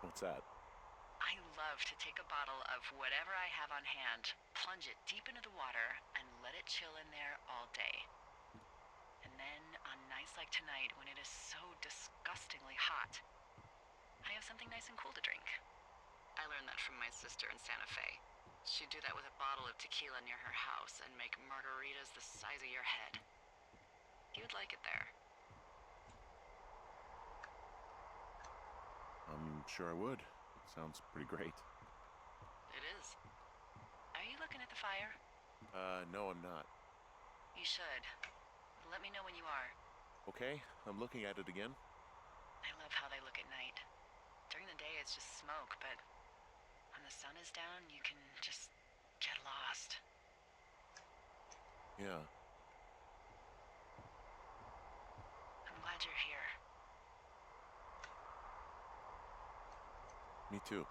What's that? I love to take a bottle of whatever I have on hand, plunge it deep into the water, and let it chill in there all day. And then, on nights like tonight, when it is so disgustingly hot, I have something nice and cool to drink. I learned that from my sister in Santa Fe. She'd do that with a bottle of tequila near her house and make margaritas the size of your head. You'd like it there. I'm sure I would. Sounds pretty great. It is. Are you looking at the fire? No, I'm not. You should. Let me know when you are. Okay, I'm looking at it again. I love how they look at night. During the day, it's just smoke, but when the sun is down, you can just get lost. Yeah. I'm glad you're here. Me too.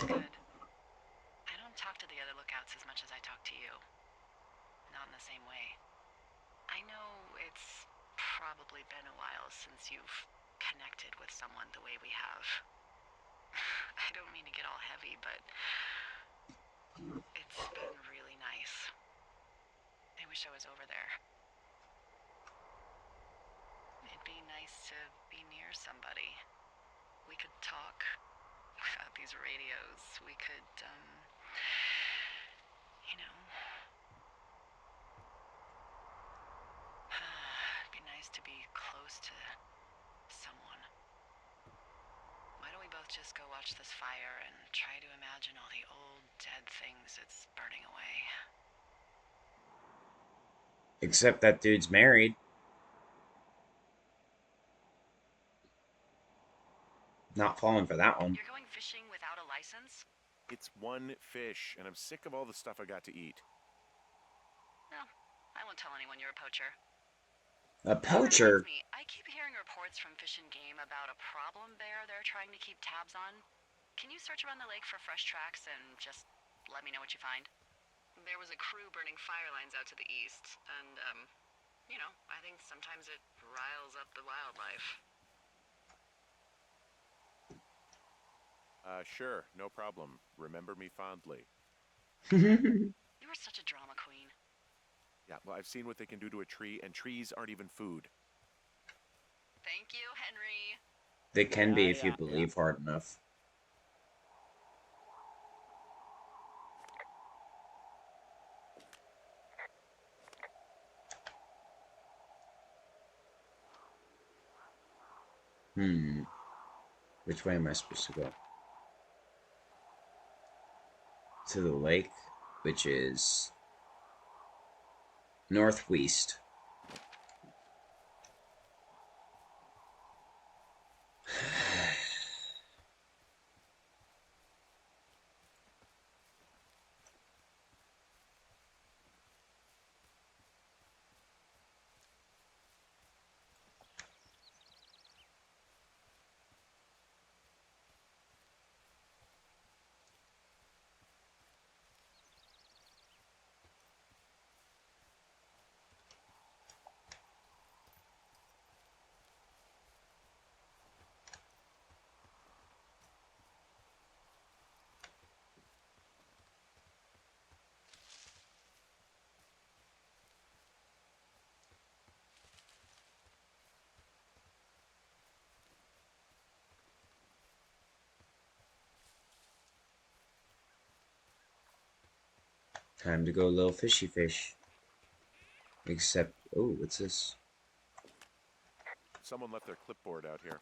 Good. I don't talk to the other lookouts as much as I talk to you. Not in the same way. I know it's probably been a while since you've connected with someone the way we have. I don't mean to get all heavy, but it's been really nice. I wish I was over there. It'd be nice to be near somebody. We could talk without these radios. We could, you know. It'd be nice to be close to someone. Why don't we both just go watch this fire and try to imagine all the old dead things it's burning away? Except that dude's married. Not falling for that one. You're going fishing without a license? It's one fish, and I'm sick of all the stuff I got to eat. No, I won't tell anyone you're a poacher. A That poacher? reminds me, I keep hearing reports from Fish and Game about a problem bear they're trying to keep tabs on. Can you search around the lake for fresh tracks and just let me know what you find? There was a crew burning fire lines out to the east, and, you know, I think sometimes it riles up the wildlife. Sure, no problem. Remember me fondly. You are such a drama queen. Yeah, well, I've seen what they can do to a tree, and trees aren't even food. Thank you, Henry. They can be if you believe hard enough. Which way am I supposed to go? To the lake, which is northwest. Time to go little fishy fish. Except, oh, what's this? Someone left their clipboard out here.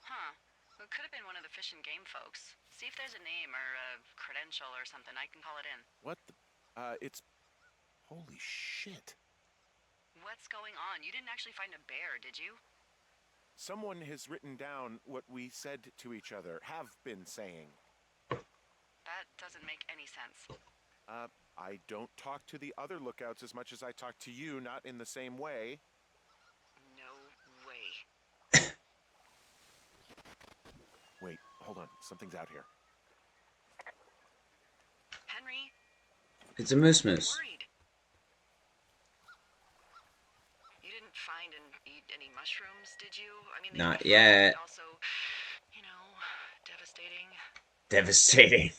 Huh. It could have been one of the Fish and Game folks. See if there's a name or a credential or something. I can call it in. What the? It's... Holy shit. What's going on? You didn't actually find a bear, did you? Someone has written down what we said to each other, have been saying. That doesn't make any sense. I don't talk to the other lookouts as much as I talk to you, not in the same way. No way. Wait, hold on. Something's out here. Henry, It's a moose I'm moose. worried. You didn't find and eat any mushrooms, did you? I mean, Not they'd be yet. fun, but also, you know, devastating. Devastating.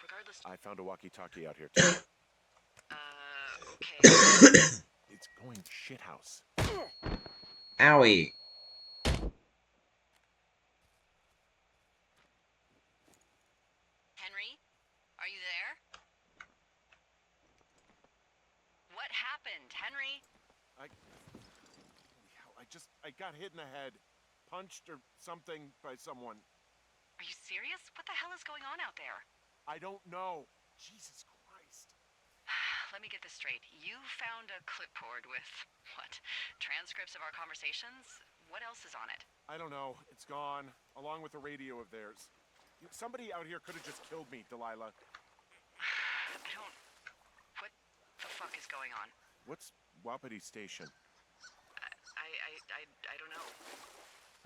Regardless, I found a walkie-talkie out here, too. okay. It's going shithouse. Owie. Henry, are you there? What happened, Henry? Holy hell, I got hit in the head. Punched or something by someone. Are you serious? What the hell is going on out there? I don't know. Jesus Christ. Let me get this straight. You found a clipboard with, what, transcripts of our conversations? What else is on it? I don't know. It's gone, along with the radio of theirs. Somebody out here could have just killed me, Delilah. I don't... What the fuck is going on? What's Wapiti Station? I don't know.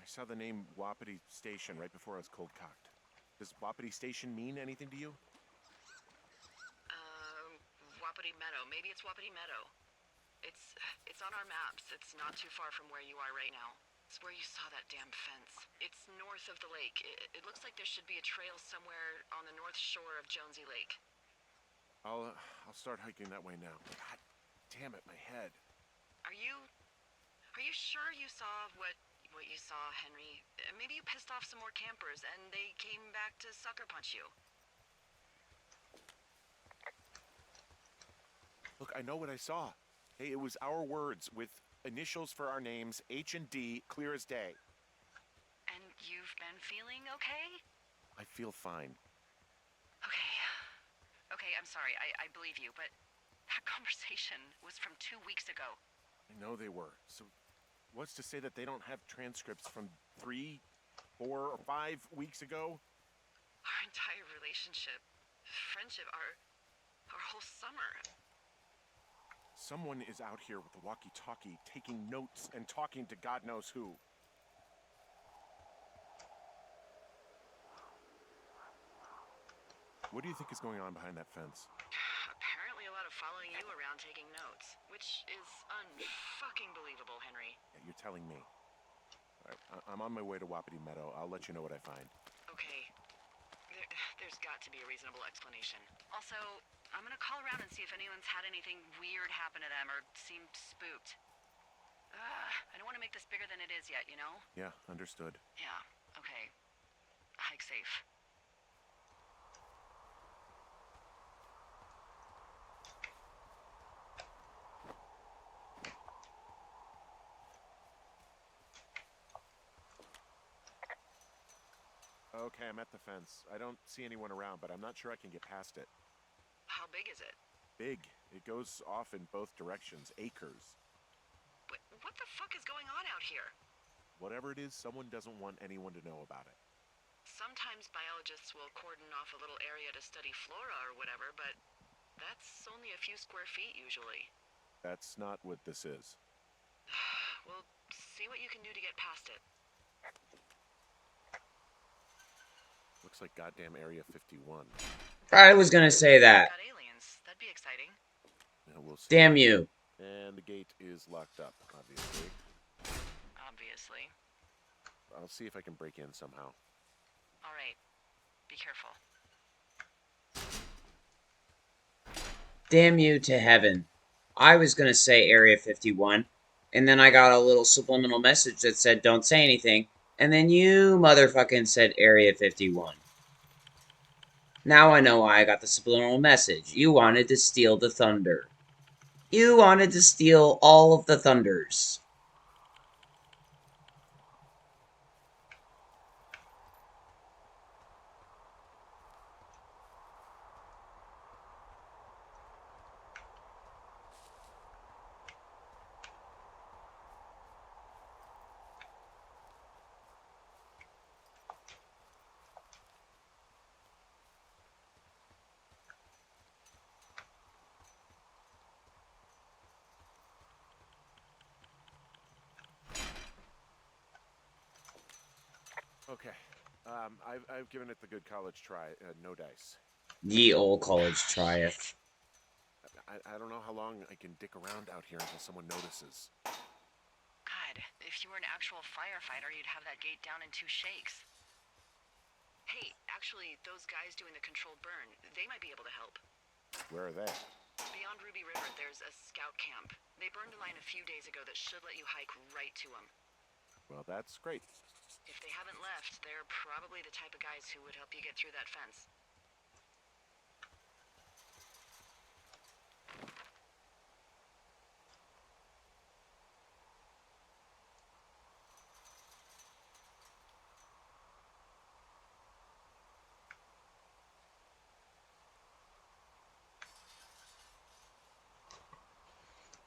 I saw the name Wapiti Station right before I was cold-cocked. Does Wapiti Station mean anything to you? Wapiti Meadow. Maybe it's Wapiti Meadow. It's on our maps. It's not too far from where you are right now. It's where you saw that damn fence. It's north of the lake. It looks like there should be a trail somewhere on the north shore of Jonesy Lake. I'll start hiking that way now. God damn it, my head. Are you sure you saw what you saw, Henry? Maybe you pissed off some more campers and they came back to sucker punch you. Look, I know what I saw. Hey, it was our words with initials for our names, H and D, clear as day. And you've been feeling okay? I feel fine. Okay, I'm sorry. I believe you, but that conversation was from 2 weeks ago. I know they were. So what's to say that they don't have transcripts from 3, 4, or 5 weeks ago? Our entire relationship, friendship, our whole summer. Someone is out here with a walkie-talkie taking notes and talking to God knows who. What do you think is going on behind that fence? Apparently a lot of following you around taking notes, which is unfucking believable, Henry. Yeah, you're telling me. All right, I'm on my way to Wapiti Meadow. I'll let you know what I find. Okay. There's got to be a reasonable explanation. Also, I'm gonna call around and see if anyone's had anything weird happen to them or seemed spooked. I don't want to make this bigger than it is yet, you know? Yeah, understood. Yeah, okay. Hike safe. Okay, I'm at the fence. I don't see anyone around, but I'm not sure I can get past it. How big is it? Big. It goes off in both directions. Acres. What the fuck is going on out here? Whatever it is, someone doesn't want anyone to know about it. Sometimes biologists will cordon off a little area to study flora or whatever, but that's only a few square feet usually. That's not what this is. Well, see what you can do to get past it. Looks like goddamn Area 51. I was gonna say that. Got aliens. That'd be exciting. Yeah, we'll see. Damn you. And the gate is locked up, obviously. Obviously. I'll see if I can break in somehow. All right. Be careful. Damn you to heaven. I was gonna say Area 51, and then I got a little subliminal message that said don't say anything, and then you motherfucking said Area 51. Now I know why I got the subliminal message. You wanted to steal the thunder. You wanted to steal all of the thunders. Okay. I've given it the good college try. No dice. Ye old college trieth. I don't know how long I can dick around out here until someone notices. God, if you were an actual firefighter, you'd have that gate down in 2 shakes. Hey, actually, those guys doing the controlled burn, they might be able to help. Where are they? Beyond Ruby River, there's a scout camp. They burned a line a few days ago that should let you hike right to them. Well, that's great. If they haven't left, they're probably the type of guys who would help you get through that fence.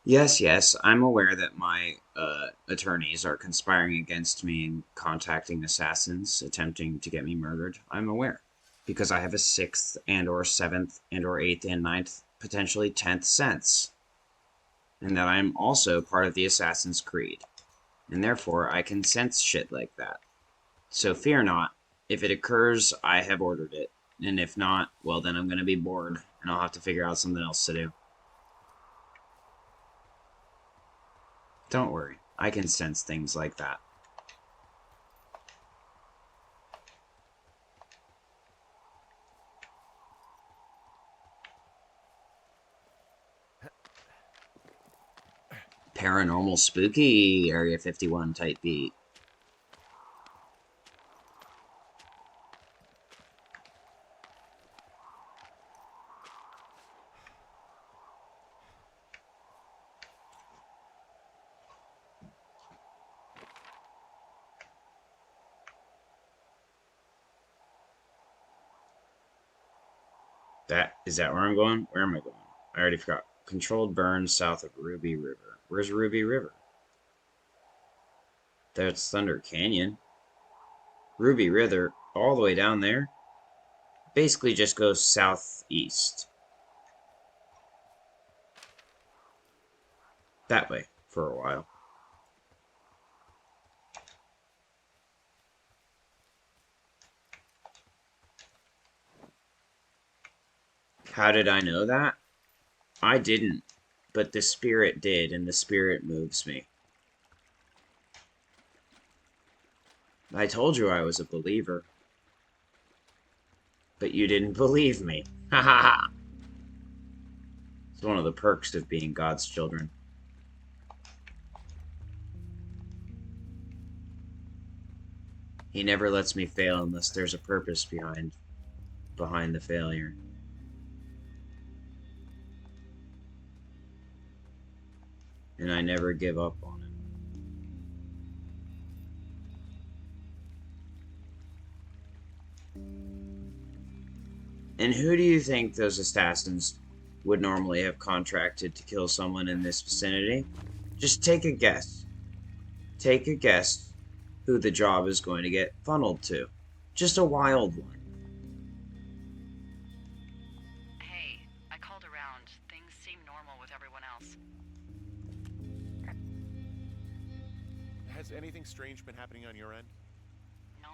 Yes, I'm aware that my attorneys are conspiring against me and contacting assassins attempting to get me murdered. I'm aware. Because I have a 6th and or 7th and or 8th and 9th, potentially 10th sense. And that I'm also part of the Assassin's Creed. And therefore, I can sense shit like that. So fear not. If it occurs, I have ordered it. And if not, well then I'm going to be bored. And I'll have to figure out something else to do. Don't worry, I can sense things like that. Paranormal spooky Area 51 type beat. Is that where I'm going? Where am I going? I already forgot. Controlled burn south of Ruby River. Where's Ruby River? That's Thunder Canyon. Ruby River, all the way down there. Basically just goes southeast. That way, for a while. How did I know that? I didn't, but the spirit did, and the spirit moves me. I told you I was a believer. But you didn't believe me. Ha ha ha! It's one of the perks of being God's children. He never lets me fail unless there's a purpose behind the failure. And I never give up on him. And who do you think those assassins would normally have contracted to kill someone in this vicinity? Just take a guess. Take a guess who the job is going to get funneled to. Just a wild one. Hey, I called around. Things seem normal with everyone else. Has anything strange been happening on your end? No,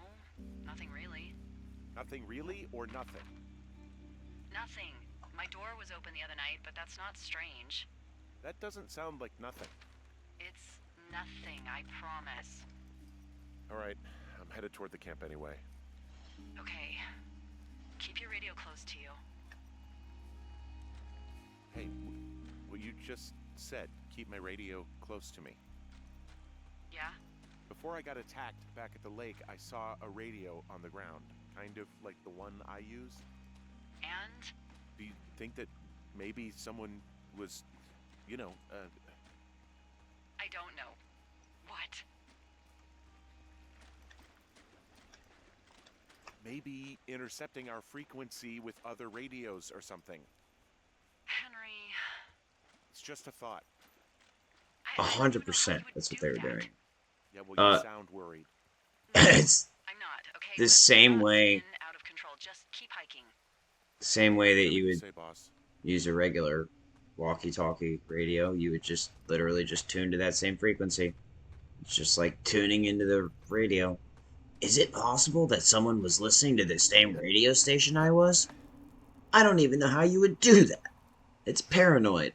nothing really. Nothing really, or nothing? Nothing. My door was open the other night, but that's not strange. That doesn't sound like nothing. It's nothing, I promise. Alright, I'm headed toward the camp anyway. Okay. Keep your radio close to you. Hey, what you just said, keep my radio close to me. Yeah? Before I got attacked back at the lake, I saw a radio on the ground. Kind of like the one I use. And Do you think that maybe someone was, you know, I don't know. What? maybe intercepting our frequency with other radios or something? Henry, It's just a thought. I don't even know how 100%. you would That's what do they were that. doing. Yeah, well, you Uh, sound worried. No, it's I'm not, okay? the Let's same not way, spin out of control. Just keep hiking. same way that Whatever you you would say, boss. use a regular walkie-talkie radio. You would just literally just tune to that same frequency. It's just like tuning into the radio. Is it possible that someone was listening to the same radio station I was? I don't even know how you would do that. It's paranoid.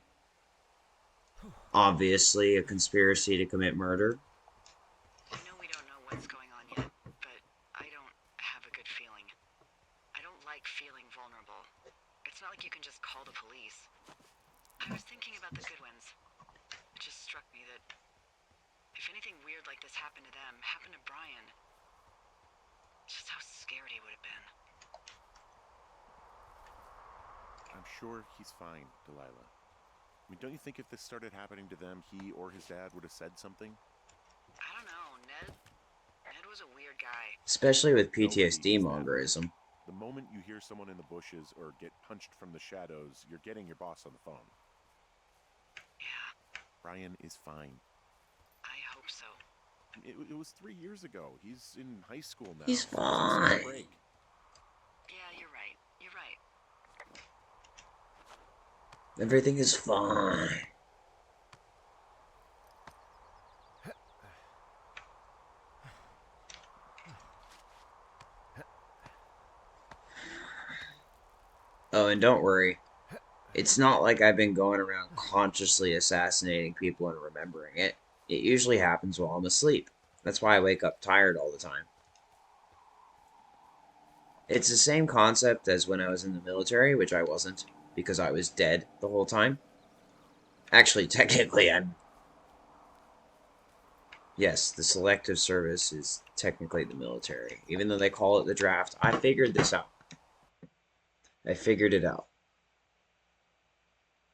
Obviously, a conspiracy to commit murder. I know we don't know what's going on yet, but I don't have a good feeling. I don't like feeling vulnerable. It's not like you can just call the police. I was thinking about the Goodwins. It just struck me that if anything weird like this happened to them, happened to Brian, just how scared he would have been. I'm sure he's fine, Delilah. I mean, don't you think if this started happening to them, he or his dad would have said something? I don't know, Ned was a weird guy. Especially with Nobody PTSD is that. mongerism. The moment you hear someone in the bushes or get punched from the shadows, you're getting your boss on the phone. Yeah, Brian is fine. I hope so. It was 3 years ago. He's in high school now. He's so it's a fine. break. Yeah, you're right. You're right. Everything is fine. Oh, and don't worry. It's not like I've been going around consciously assassinating people and remembering it. It usually happens while I'm asleep. That's why I wake up tired all the time. It's the same concept as when I was in the military, which I wasn't, because I was dead the whole time. Actually, technically, Yes, the selective service is technically the military. Even though they call it the draft, I figured this out. I figured it out.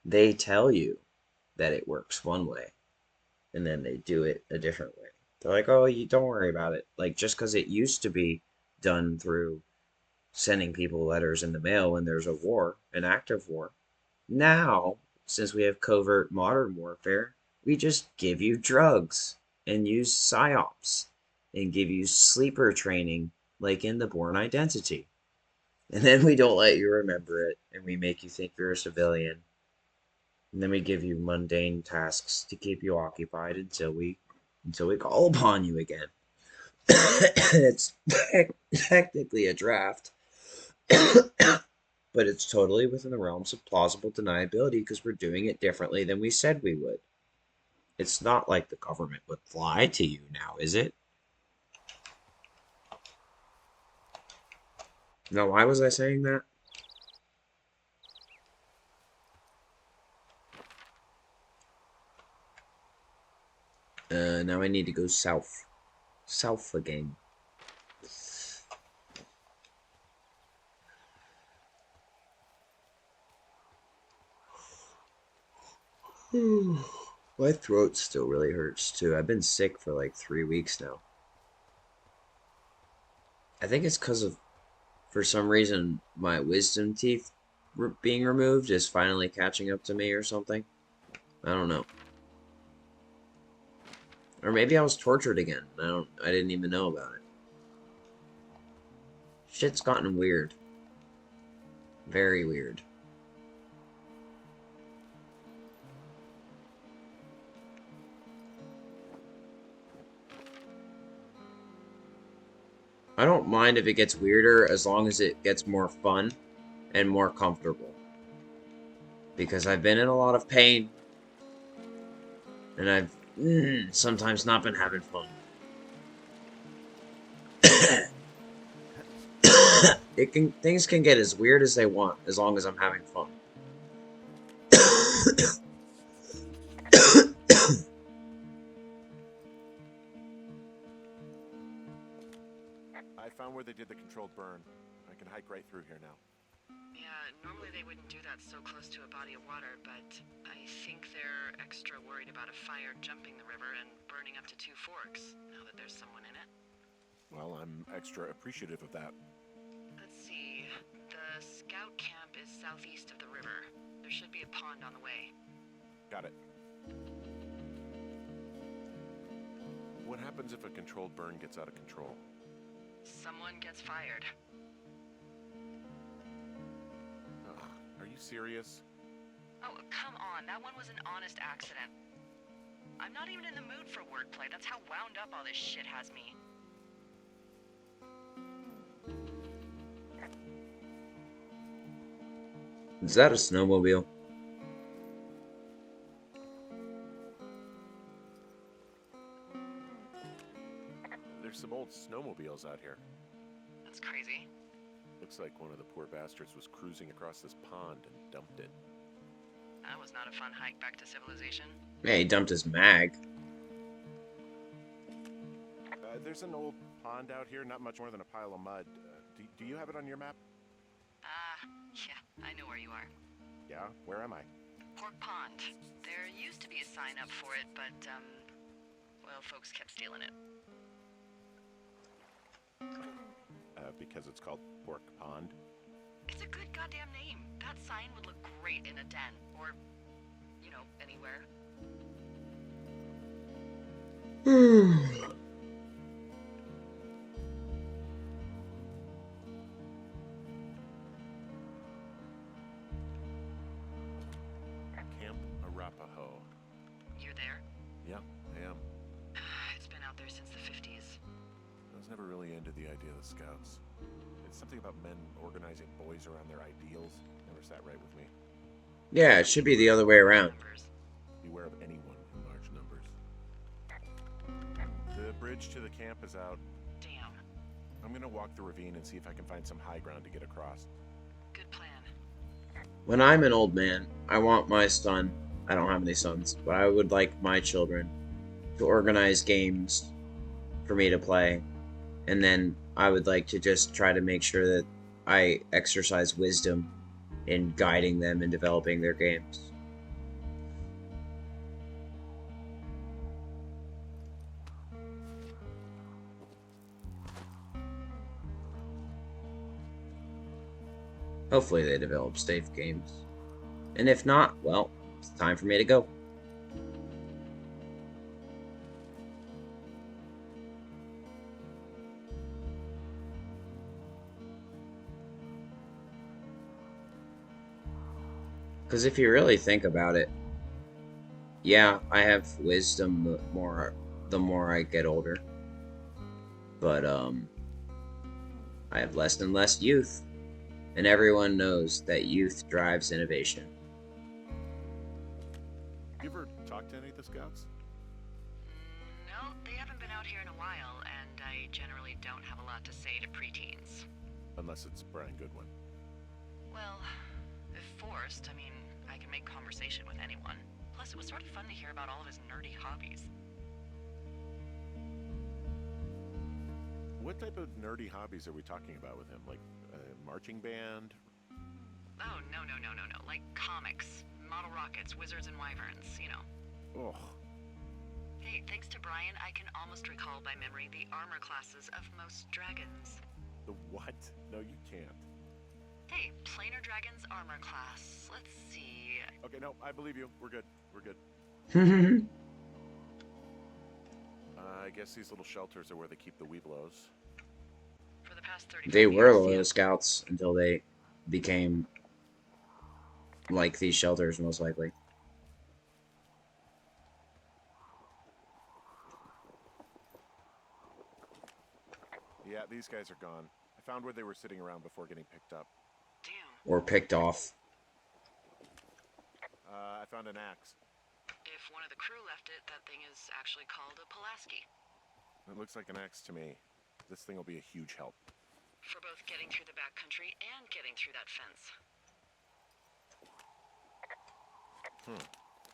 They tell you that it works one way, and then they do it a different way. They're like, oh, you don't worry about it. Like, just because it used to be done through sending people letters in the mail when there's a war, an active war. Now, since we have covert modern warfare, we just give you drugs and use psyops and give you sleeper training like in the Bourne Identity. And then we don't let you remember it, and we make you think you're a civilian. And then we give you mundane tasks to keep you occupied until we call upon you again. It's technically a draft, but it's totally within the realms of plausible deniability because we're doing it differently than we said we would. It's not like the government would lie to you now, is it? Now, why was I saying that? Now I need to go south. South again. My throat still really hurts too. I've been sick for like 3 weeks now. I think it's because of, for some reason, my wisdom teeth being removed is finally catching up to me or something. I don't know. Or maybe I was tortured again. I didn't even know about it. Shit's gotten weird. Very weird. I don't mind if it gets weirder as long as it gets more fun and more comfortable. Because I've been in a lot of pain. And I've sometimes not been having fun. Things can get as weird as they want as long as I'm having fun. I found where they did the controlled burn. I can hike right through here now. Yeah, normally they wouldn't do that so close to a body of water, but I think they're extra worried about a fire jumping the river and burning up to Two Forks, now that there's someone in it. Well, I'm extra appreciative of that. Let's see. The scout camp is southeast of the river. There should be a pond on the way. Got it. What happens if a controlled burn gets out of control? Someone gets fired. Are you serious? Oh, come on. That one was an honest accident. I'm not even in the mood for wordplay. That's how wound up all this shit has me. Is that a snowmobile? There's some old snowmobiles out here. That's crazy. Looks like one of the poor bastards was cruising across this pond and dumped it. That was not a fun hike back to civilization. Yeah, he dumped his mag. There's an old pond out here, not much more than a pile of mud. Do you have it on your map? Yeah, I know where you are. Yeah? Where am I? Pork Pond. There used to be a sign up for it, but, well, folks kept stealing it. Because it's called Pork Pond. It's a good goddamn name. That sign would look great in a den, or, you know, anywhere. Camp Arapaho. You're there? Yeah, I am. It's been out there since the 50s. I was never really into the idea of the Scouts. It's something about men organizing boys around their ideals. Never sat right with me. Yeah, it should be the other way around. Numbers. Beware of anyone in large numbers. The bridge to the camp is out. Damn. I'm gonna walk the ravine and see if I can find some high ground to get across. Good plan. When I'm an old man, I want my son, I don't have any sons, but I would like my children to organize games for me to play. And then I would like to just try to make sure that I exercise wisdom in guiding them and developing their games. Hopefully they develop safe games. And if not, well, it's time for me to go. Because if you really think about it, yeah, I have wisdom the more I get older. But I have less and less youth. And everyone knows that youth drives innovation. You ever talked to any of the Scouts? No, they haven't been out here in a while, and I generally don't have a lot to say to preteens. Unless it's Brian Goodwin. Well, if forced, I mean, I can make conversation with anyone. Plus, it was sort of fun to hear about all of his nerdy hobbies. What type of nerdy hobbies are we talking about with him? Like marching band? Oh, no. Like comics, model rockets, wizards and wyverns, you know. Oh, Hey, thanks to Brian, I can almost recall by memory the armor classes of most dragons. the what? No, you can't. Hey, planar dragon's armor class. Let's see. Okay, no, I believe you. We're good. We're good. I guess these little shelters are where they keep the Weeblos. For the past 35 They were years, loyal scouts until they became like these shelters, most likely. Yeah, these guys are gone. I found where they were sitting around before getting picked up. Damn. Or picked off. I found an axe. If one of the crew left it, that thing is actually called a Pulaski. It looks like an axe to me. This thing will be a huge help. For both getting through the backcountry and getting through that fence.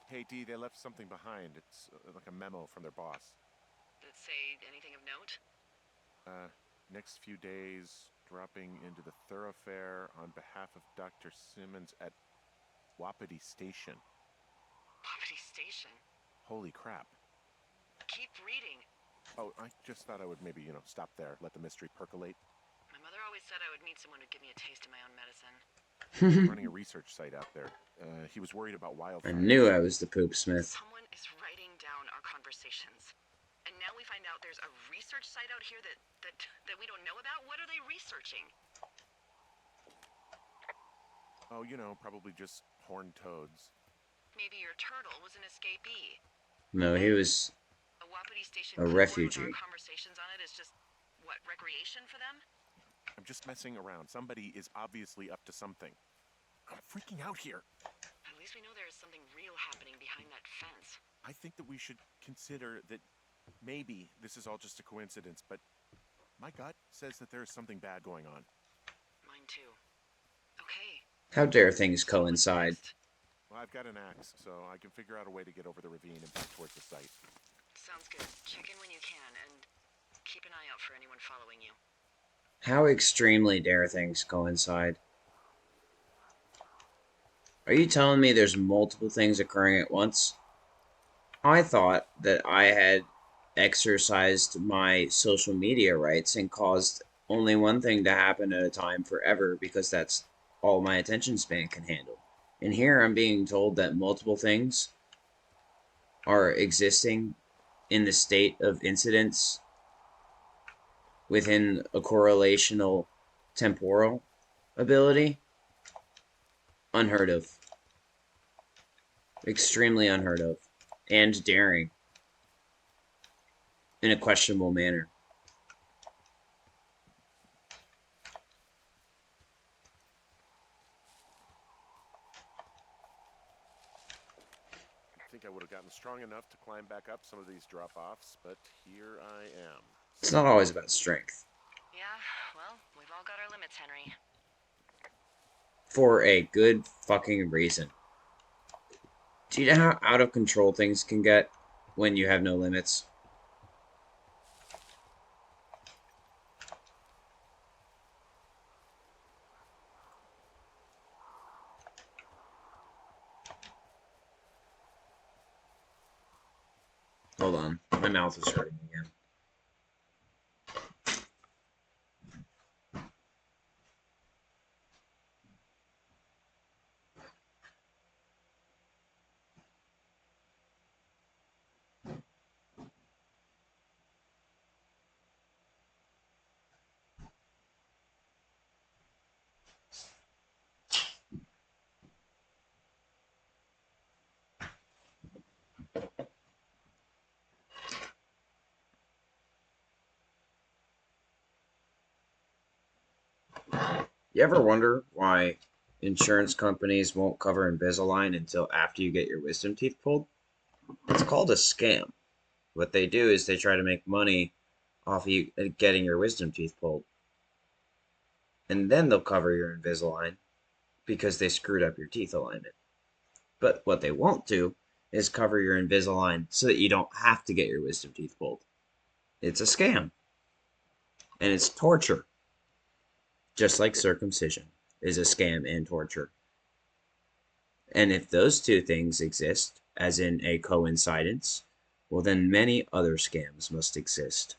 Hey, Dee, they left something behind. It's like a memo from their boss. Did it say anything of note? Next few days, Dropping into the thoroughfare on behalf of Dr. Simmons at Wapiti Station. Wapiti Station? Holy crap. Keep reading. Oh, I just thought I would maybe, stop there, let the mystery percolate. My mother always said I would meet someone who'd give me a taste of my own medicine. Running a research site out there. He was worried about I wildfires. knew I was the poop smith. Someone is writing down our conversations. And now we find out there's a research site out here that we don't know about? What are they researching? Oh, probably just horned toads. Maybe your turtle was an escapee. No, he was A Wapiti Station a keyboard refugee. with our conversations on it is just, what, recreation for them? I'm just messing around. Somebody is obviously up to something. I'm freaking out here. At least we know there is something real happening behind that fence. I think that we should consider that maybe this is all just a coincidence, but my gut says that there is something bad going on. Mine too. Okay. How dare things So what's coincide? next? Well, I've got an axe, so I can figure out a way to get over the ravine and back towards the site. Sounds good. Check in when you can, and keep an eye out for anyone following you. How extremely dare things coincide? Are you telling me there's multiple things occurring at once? I thought that I had exercised my social media rights and caused only one thing to happen at a time forever because that's all my attention span can handle. And here I'm being told that multiple things are existing in the state of incidence within a correlational temporal ability. Unheard of. Extremely unheard of. And daring. In a questionable manner. I think I would have gotten strong enough to climb back up some of these drop-offs, but here I am. It's not always about strength. Yeah, well, we've all got our limits, Henry. For a good fucking reason. Do you know how out of control things can get when you have no limits? Hold on, my mouth is hurting again. You ever wonder why insurance companies won't cover Invisalign until after you get your wisdom teeth pulled? It's called a scam. What they do is they try to make money off of you getting your wisdom teeth pulled. And then they'll cover your Invisalign because they screwed up your teeth alignment. But what they won't do is cover your Invisalign so that you don't have to get your wisdom teeth pulled. It's a scam. And it's torture. Just like circumcision is a scam and torture. And if those two things exist, as in a coincidence, well then many other scams must exist.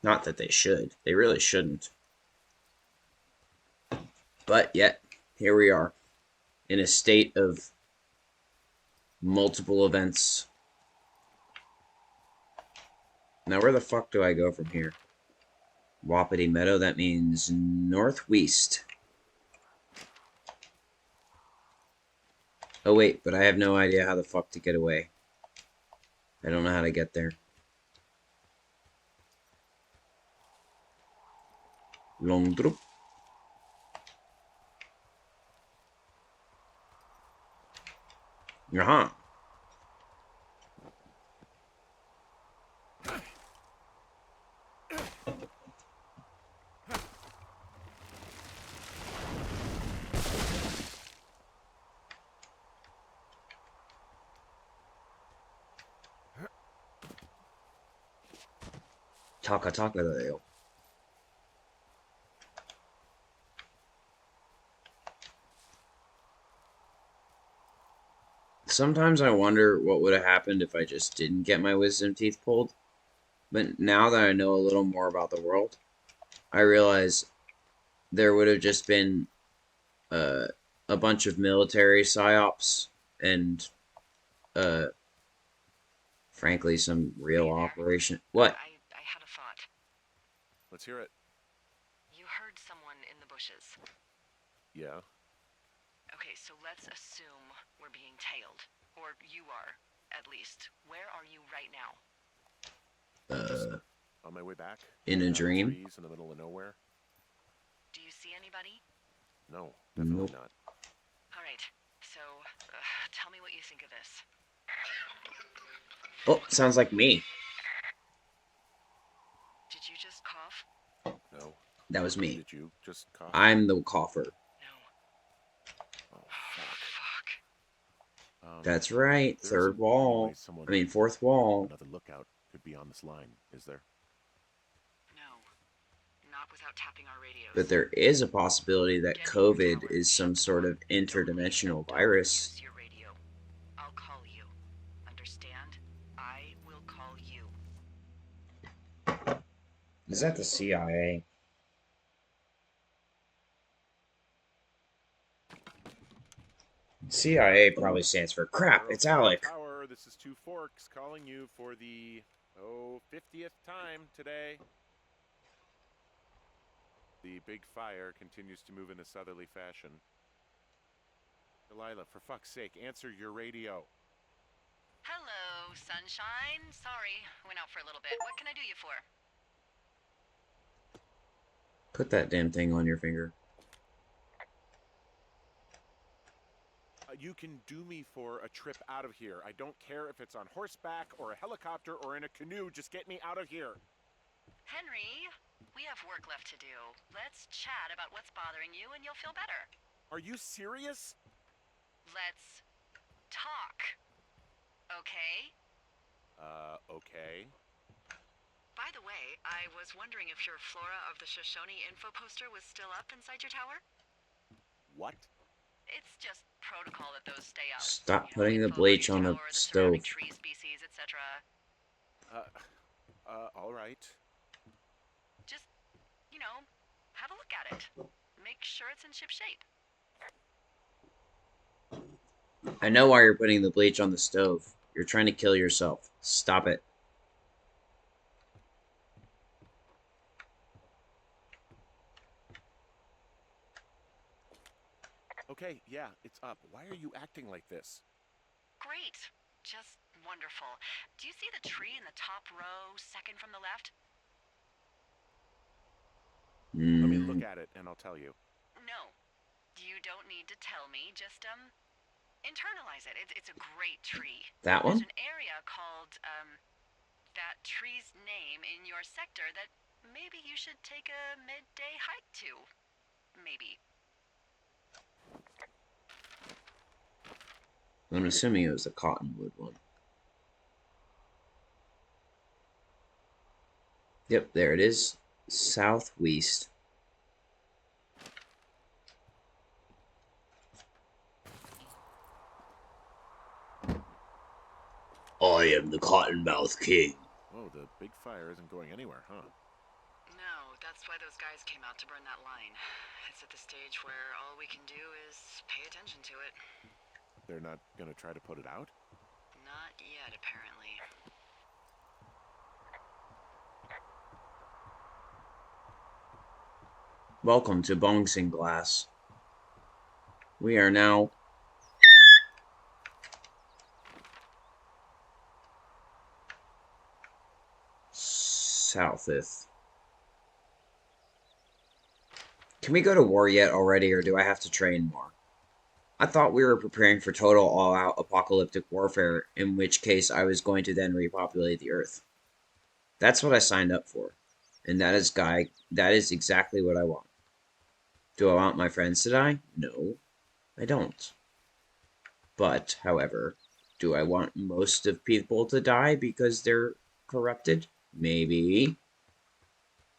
Not that they should. They really shouldn't. But yet, here we are, in a state of multiple events. Now where the fuck do I go from here? Wapiti Meadow, that means northwest. Oh wait, but I have no idea how the fuck to get away. I don't know how to get there. Long drop. Uh-huh. Taka taka da yo. Sometimes I wonder what would have happened if I just didn't get my wisdom teeth pulled. But now that I know a little more about the world, I realize there would have just been a bunch of military psyops and, frankly, some real operation. What? I had a thought. Let's hear it. You heard someone in the bushes. Yeah. Okay, so let's assume we're being tailed. Or you are, at least. Where are you right now? On my way back. In a Out of dream? trees in the middle of nowhere. Do you see anybody? No, definitely Nope. not. All right, so tell me what you think of this. Oh, sounds like me. Did you just cough? No. That was me. Did you just cough? I'm the cougher. No. Oh, fuck. That's right. There Third isn't wall. any way someone- I mean, fourth wall. Another lookout could be on this line, is there? No. Not without tapping our radios. But there is a possibility that Get in your COVID tower, is some shut sort the of door. Don't leave interdimensional and don't virus. use your radio. I'll call you. Understand? I will call you. Is that the CIA? CIA probably stands for crap. It's Alec. Tower, this is Two Forks calling you for the 50th time today. The big fire continues to move in a southerly fashion. Delilah, for fuck's sake, answer your radio. Hello, sunshine. Sorry, went out for a little bit. What can I do you for? Put that damn thing on your finger. You can do me for a trip out of here. I don't care if it's on horseback or a helicopter or in a canoe. Just get me out of here. Henry, we have work left to do. Let's chat about what's bothering you and you'll feel better. Are you serious? Let's talk. Okay? Okay. By the way, I was wondering if your Flora of the Shoshone info poster was still up inside your tower? What? It's just protocol that those stay up. Stop You know, putting the info about bleach your on the tower, stove. surrounding tree species, etc. All right. Just, you know, have a look at it. Make sure it's in ship shape. I know why you're putting the bleach on the stove. You're trying to kill yourself. Stop it. Okay, yeah, it's up. Why are you acting like this? Great. Just wonderful. Do you see the tree in the top row, second from the left? Let me look at it and I'll tell you. No. You don't need to tell me. Just, internalize it. It's a great tree. That one? There's an area called, that tree's name in your sector that maybe you should take a midday hike to. Maybe. I'm assuming it was the cottonwood one. Yep, there it is. Southwest. I am the Cottonmouth King. Oh, the big fire isn't going anywhere, huh? No, that's why those guys came out to burn that line. It's at the stage where all we can do is pay attention to it. They're not gonna try to put it out? Not yet, apparently. Welcome to Bong Sing Glass. We are now southeth. Can we go to war yet already, or do I have to train more? I thought we were preparing for total all-out apocalyptic warfare, in which case I was going to then repopulate the Earth. That's what I signed up for. And that is exactly what I want. Do I want my friends to die? No, I don't. But, however, do I want most of people to die because they're corrupted? Maybe.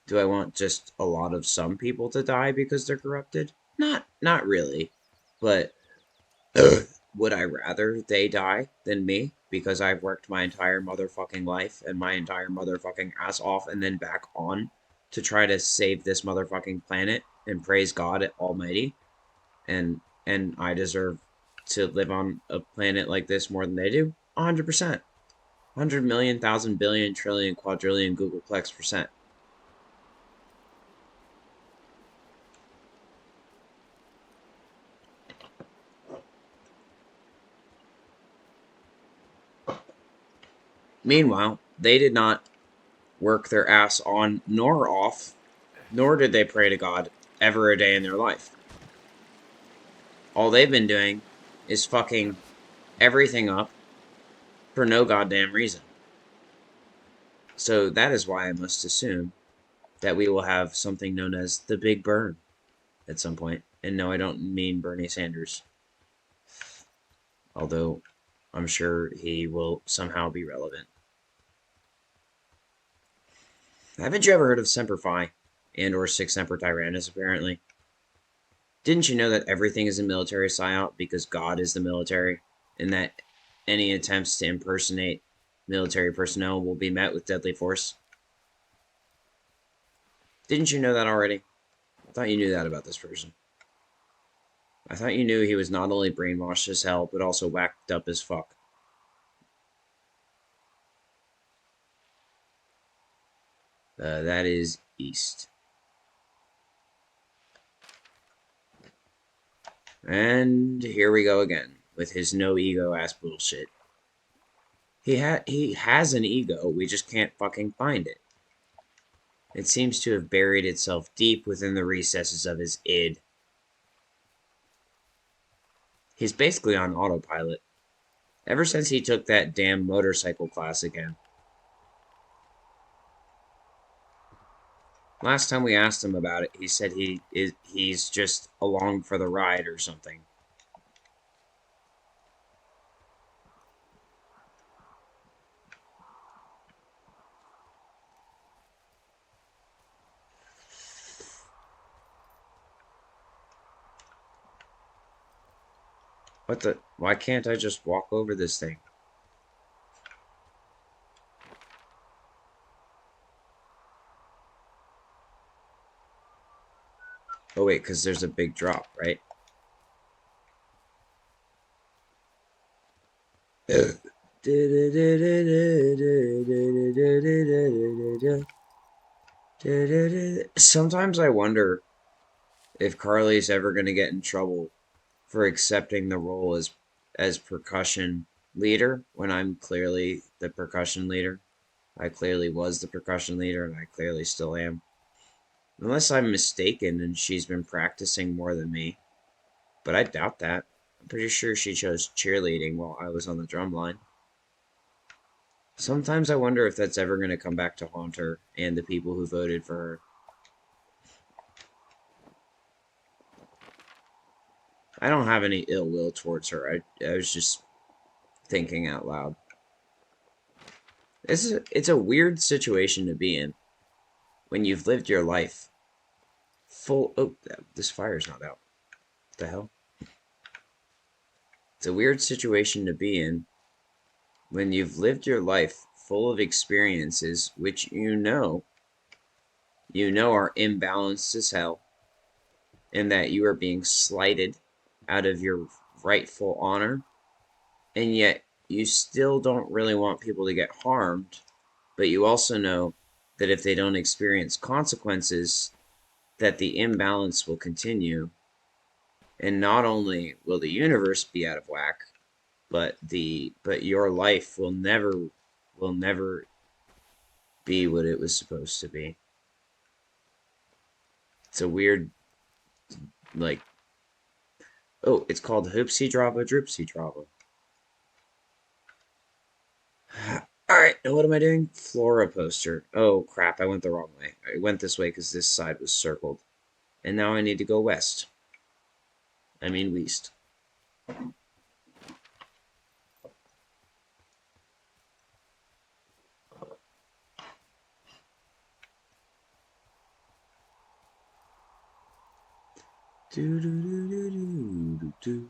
Do I want just a lot of some people to die because they're corrupted? Not really. But would I rather they die than me? Because I've worked my entire motherfucking life and my entire motherfucking ass off and then back on to try to save this motherfucking planet and praise God Almighty. And I deserve to live on a planet like this more than they do? 100%. 100 million, thousand, billion, trillion, quadrillion, Googleplex percent. Meanwhile, they did not work their ass on nor off, nor did they pray to God ever a day in their life. All they've been doing is fucking everything up for no goddamn reason. So that is why I must assume that we will have something known as the Big Burn at some point. And no, I don't mean Bernie Sanders. Although I'm sure he will somehow be relevant. Haven't you ever heard of Semper Fi and or Sic Semper Tyrannis, apparently? Didn't you know that everything is a military psyop because God is the military, and that any attempts to impersonate military personnel will be met with deadly force? Didn't you know that already? I thought you knew that about this person. I thought you knew he was not only brainwashed as hell, but also whacked up as fuck. That is East. And here we go again, with his no ego ass bullshit. He has an ego, we just can't fucking find it. It seems to have buried itself deep within the recesses of his id. He's basically on autopilot. Ever since he took that damn motorcycle class again. Last time we asked him about it, he said he's just along for the ride or something. What the? Why can't I just walk over this thing? Oh wait, because there's a big drop, right? Sometimes I wonder if Carly's ever going to get in trouble for accepting the role as percussion leader when I'm clearly the percussion leader. I clearly was the percussion leader, and I clearly still am. Unless I'm mistaken and she's been practicing more than me. But I doubt that. I'm pretty sure she chose cheerleading while I was on the drum line. Sometimes I wonder if that's ever going to come back to haunt her and the people who voted for her. I don't have any ill will towards her. I was just thinking out loud. It's a weird situation to be in when you've lived your life full. Oh, this fire's not out. What the hell? It's a weird situation to be in when you've lived your life full of experiences which you know are imbalanced as hell, and that you are being slighted out of your rightful honor, and yet you still don't really want people to get harmed, but you also know that if they don't experience consequences, that the imbalance will continue, and not only will the universe be out of whack, but your life will never be what it was supposed to be. It's a weird, like, oh, it's called Hoopsie Draba Droopsie Draba. Alright, now what am I doing? Flora poster. Oh, crap, I went the wrong way. I went this way because this side was circled. And now I need to go west. I mean west. Do do do do do do.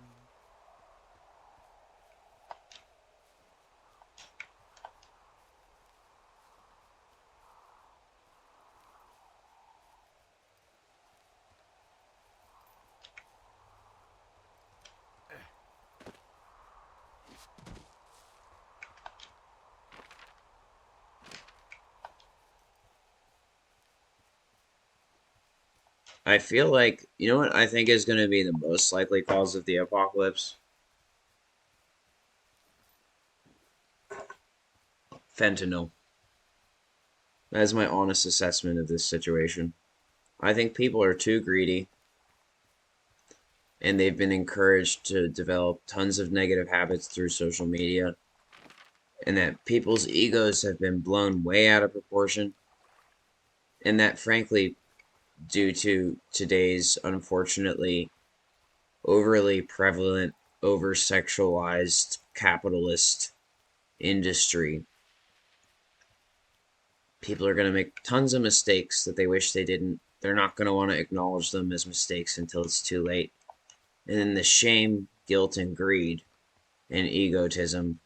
I feel like, you know what I think is going to be the most likely cause of the apocalypse? Fentanyl. That is my honest assessment of this situation. I think people are too greedy, and they've been encouraged to develop tons of negative habits through social media, and that people's egos have been blown way out of proportion, and that frankly, due to today's unfortunately overly prevalent, over-sexualized capitalist industry, people are going to make tons of mistakes that they wish they didn't. They're not going to want to acknowledge them as mistakes until it's too late. And then the shame, guilt, and greed and egotism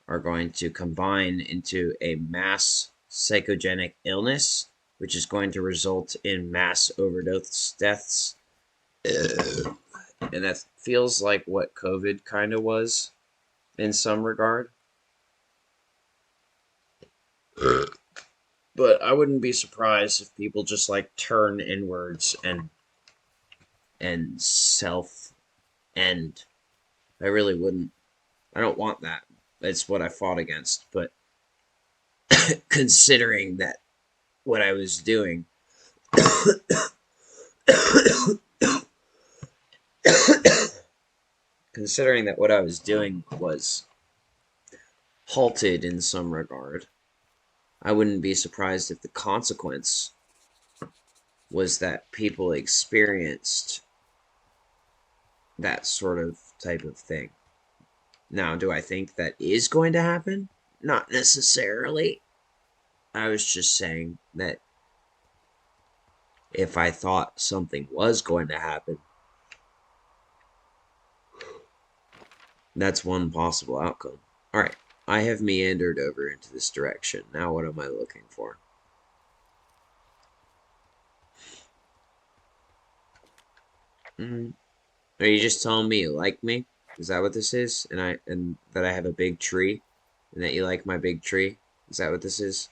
are going to combine into a mass psychogenic illness, which is going to result in mass overdose deaths. And that feels like what COVID kind of was in some regard. But I wouldn't be surprised if people just like turn inwards and self-end. I really wouldn't. I don't want that. It's what I fought against. But considering that what I was doing considering that what I was doing was halted in some regard, I wouldn't be surprised if the consequence was that people experienced that sort of type of thing. Now, do I think that is going to happen? Not necessarily. I was just saying that if I thought something was going to happen, that's one possible outcome. Alright, I have meandered over into this direction. Now what am I looking for? Are you just telling me you like me? Is that what this is? And that I have a big tree? And that you like my big tree? Is that what this is?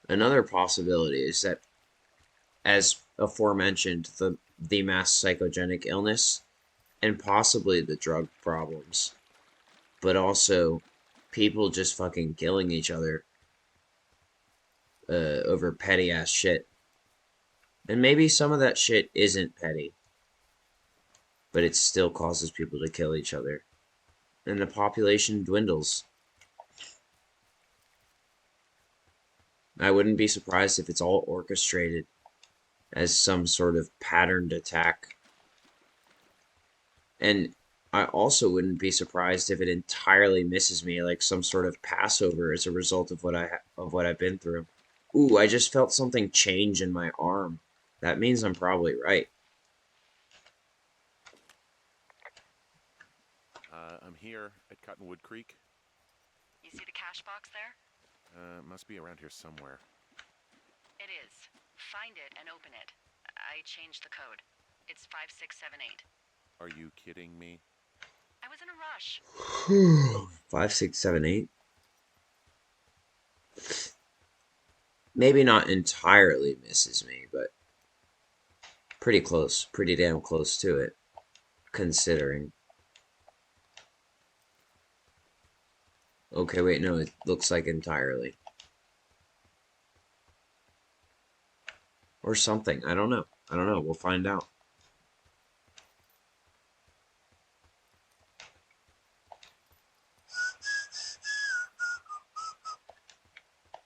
Another possibility is that, as aforementioned, the mass psychogenic illness and possibly the drug problems, but also people just fucking killing each other over petty ass shit. And maybe some of that shit isn't petty, but it still causes people to kill each other. And the population dwindles. I wouldn't be surprised if it's all orchestrated as some sort of patterned attack. And I also wouldn't be surprised if it entirely misses me, like some sort of Passover as a result of what I've been through. Ooh, I just felt something change in my arm. That means I'm probably right. I'm here at Cottonwood Creek. You see the cash box there? Must be around here somewhere. It is. Find it and open it. I changed the code. It's 5678. Are you kidding me? I was in a rush. 5678. Maybe not entirely misses me, but pretty close. Pretty damn close to it, considering. Okay, wait, no, it looks like entirely. Or something. I don't know. We'll find out.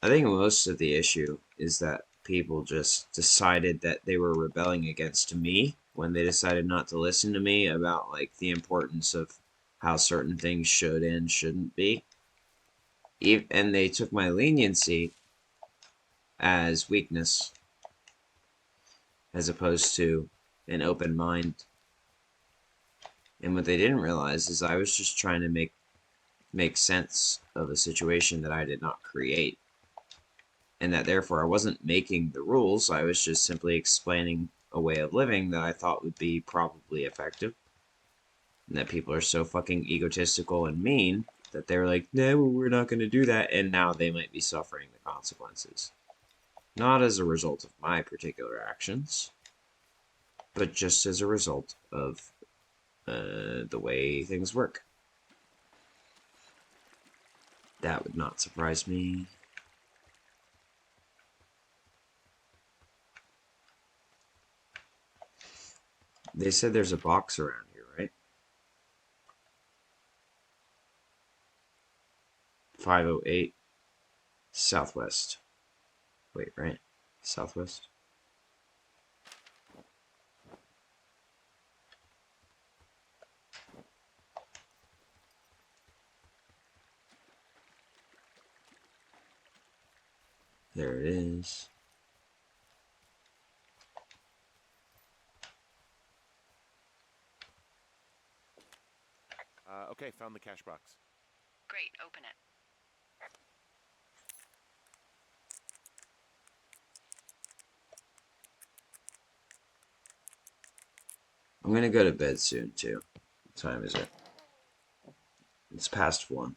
I think most of the issue is that people just decided that they were rebelling against me when they decided not to listen to me about, like, the importance of how certain things should and shouldn't be. And they took my leniency as weakness, as opposed to an open mind. And what they didn't realize is I was just trying to make sense of a situation that I did not create. And that therefore I wasn't making the rules, I was just simply explaining a way of living that I thought would be probably effective. And that people are so fucking egotistical and mean that they're like, no, we're not going to do that. And now they might be suffering the consequences. Not as a result of my particular actions, but just as a result of the way things work. That would not surprise me. They said there's a box around here, right? 508 Southwest. Wait, right? Southwest? There it is. Okay, found the cash box. Great, open it. I'm gonna go to bed soon, too. What time is it? It's past 1.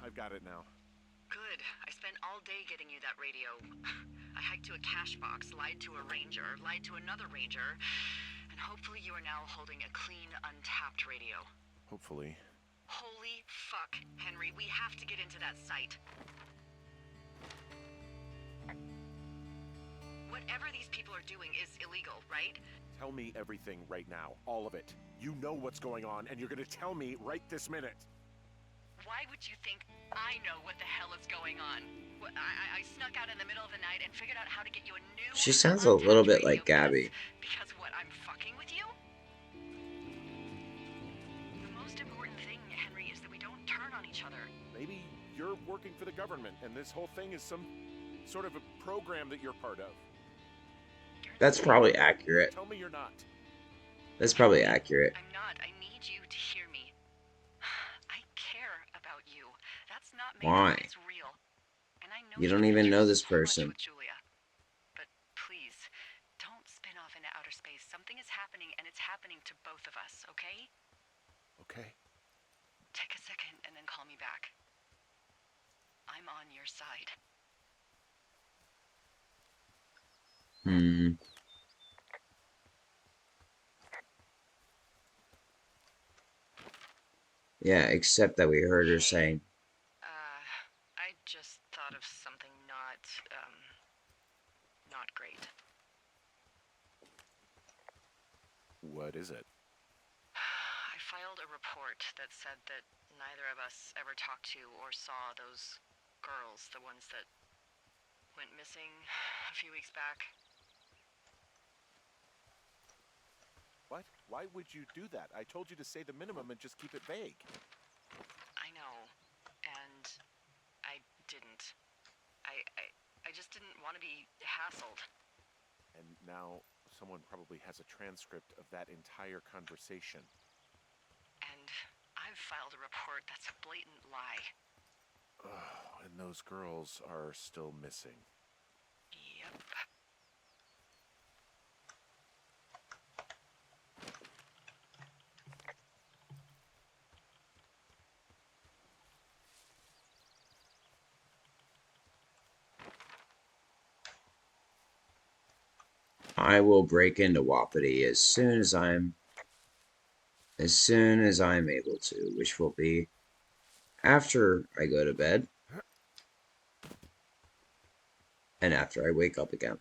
I've got it now. Good. I spent all day getting you that radio. I hiked to a cash box, lied to a ranger, lied to another ranger, and hopefully you are now holding a clean, untapped radio. Hopefully. Holy fuck, Henry, we have to get into that site. Whatever these people are doing is illegal, right? Tell me everything right now. All of it. You know what's going on, and you're gonna tell me right this minute. Why would you think I know what the hell is going on? I snuck out in the middle of the night and figured out how to get you a new... She sounds a little bit like Gabby. Because what, I'm fucking with you? The most important thing, Henry, is that we don't turn on each other. Maybe you're working for the government, and this whole thing is some sort of a program that you're part of. That's probably accurate. Tell me you're not. That's probably accurate. I'm not. I need you to hear me. I care about you. That's not made Why? up, it's real. And I know You don't even know this person. With Julia. But please, don't spin off into outer space. Something is happening, and it's happening to both of us, okay? Okay. Take a second and then call me back. I'm on your side. Yeah, except that we heard her saying, I just thought of something not great. What is it? I filed a report that said that neither of us ever talked to or saw those girls, the ones that went missing a few weeks back. What? Why would you do that? I told you to say the minimum and just keep it vague. I know, and I didn't. I just didn't want to be hassled. And now someone probably has a transcript of that entire conversation. And I've filed a report that's a blatant lie. Oh, and those girls are still missing. Yep. I will break into Wapiti as soon as I'm able to, which will be after I go to bed and after I wake up again.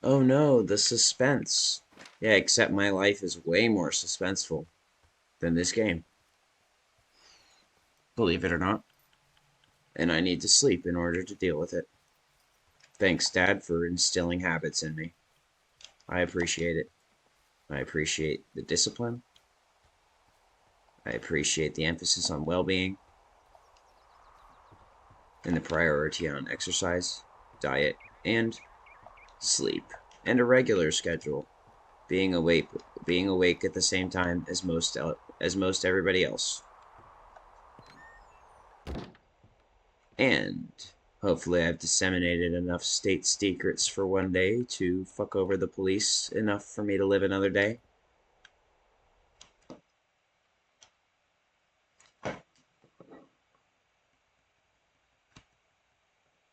Oh no, the suspense. Yeah, except my life is way more suspenseful than this game. Believe it or not. And I need to sleep in order to deal with it. Thanks, Dad, for instilling habits in me. I appreciate it. I appreciate the discipline. I appreciate the emphasis on well-being. and the priority on exercise, diet, and sleep, and a regular schedule, being awake at the same time as most everybody else. And hopefully I've disseminated enough state secrets for one day to fuck over the police enough for me to live another day.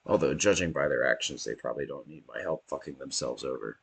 Although, judging by their actions, they probably don't need my help fucking themselves over.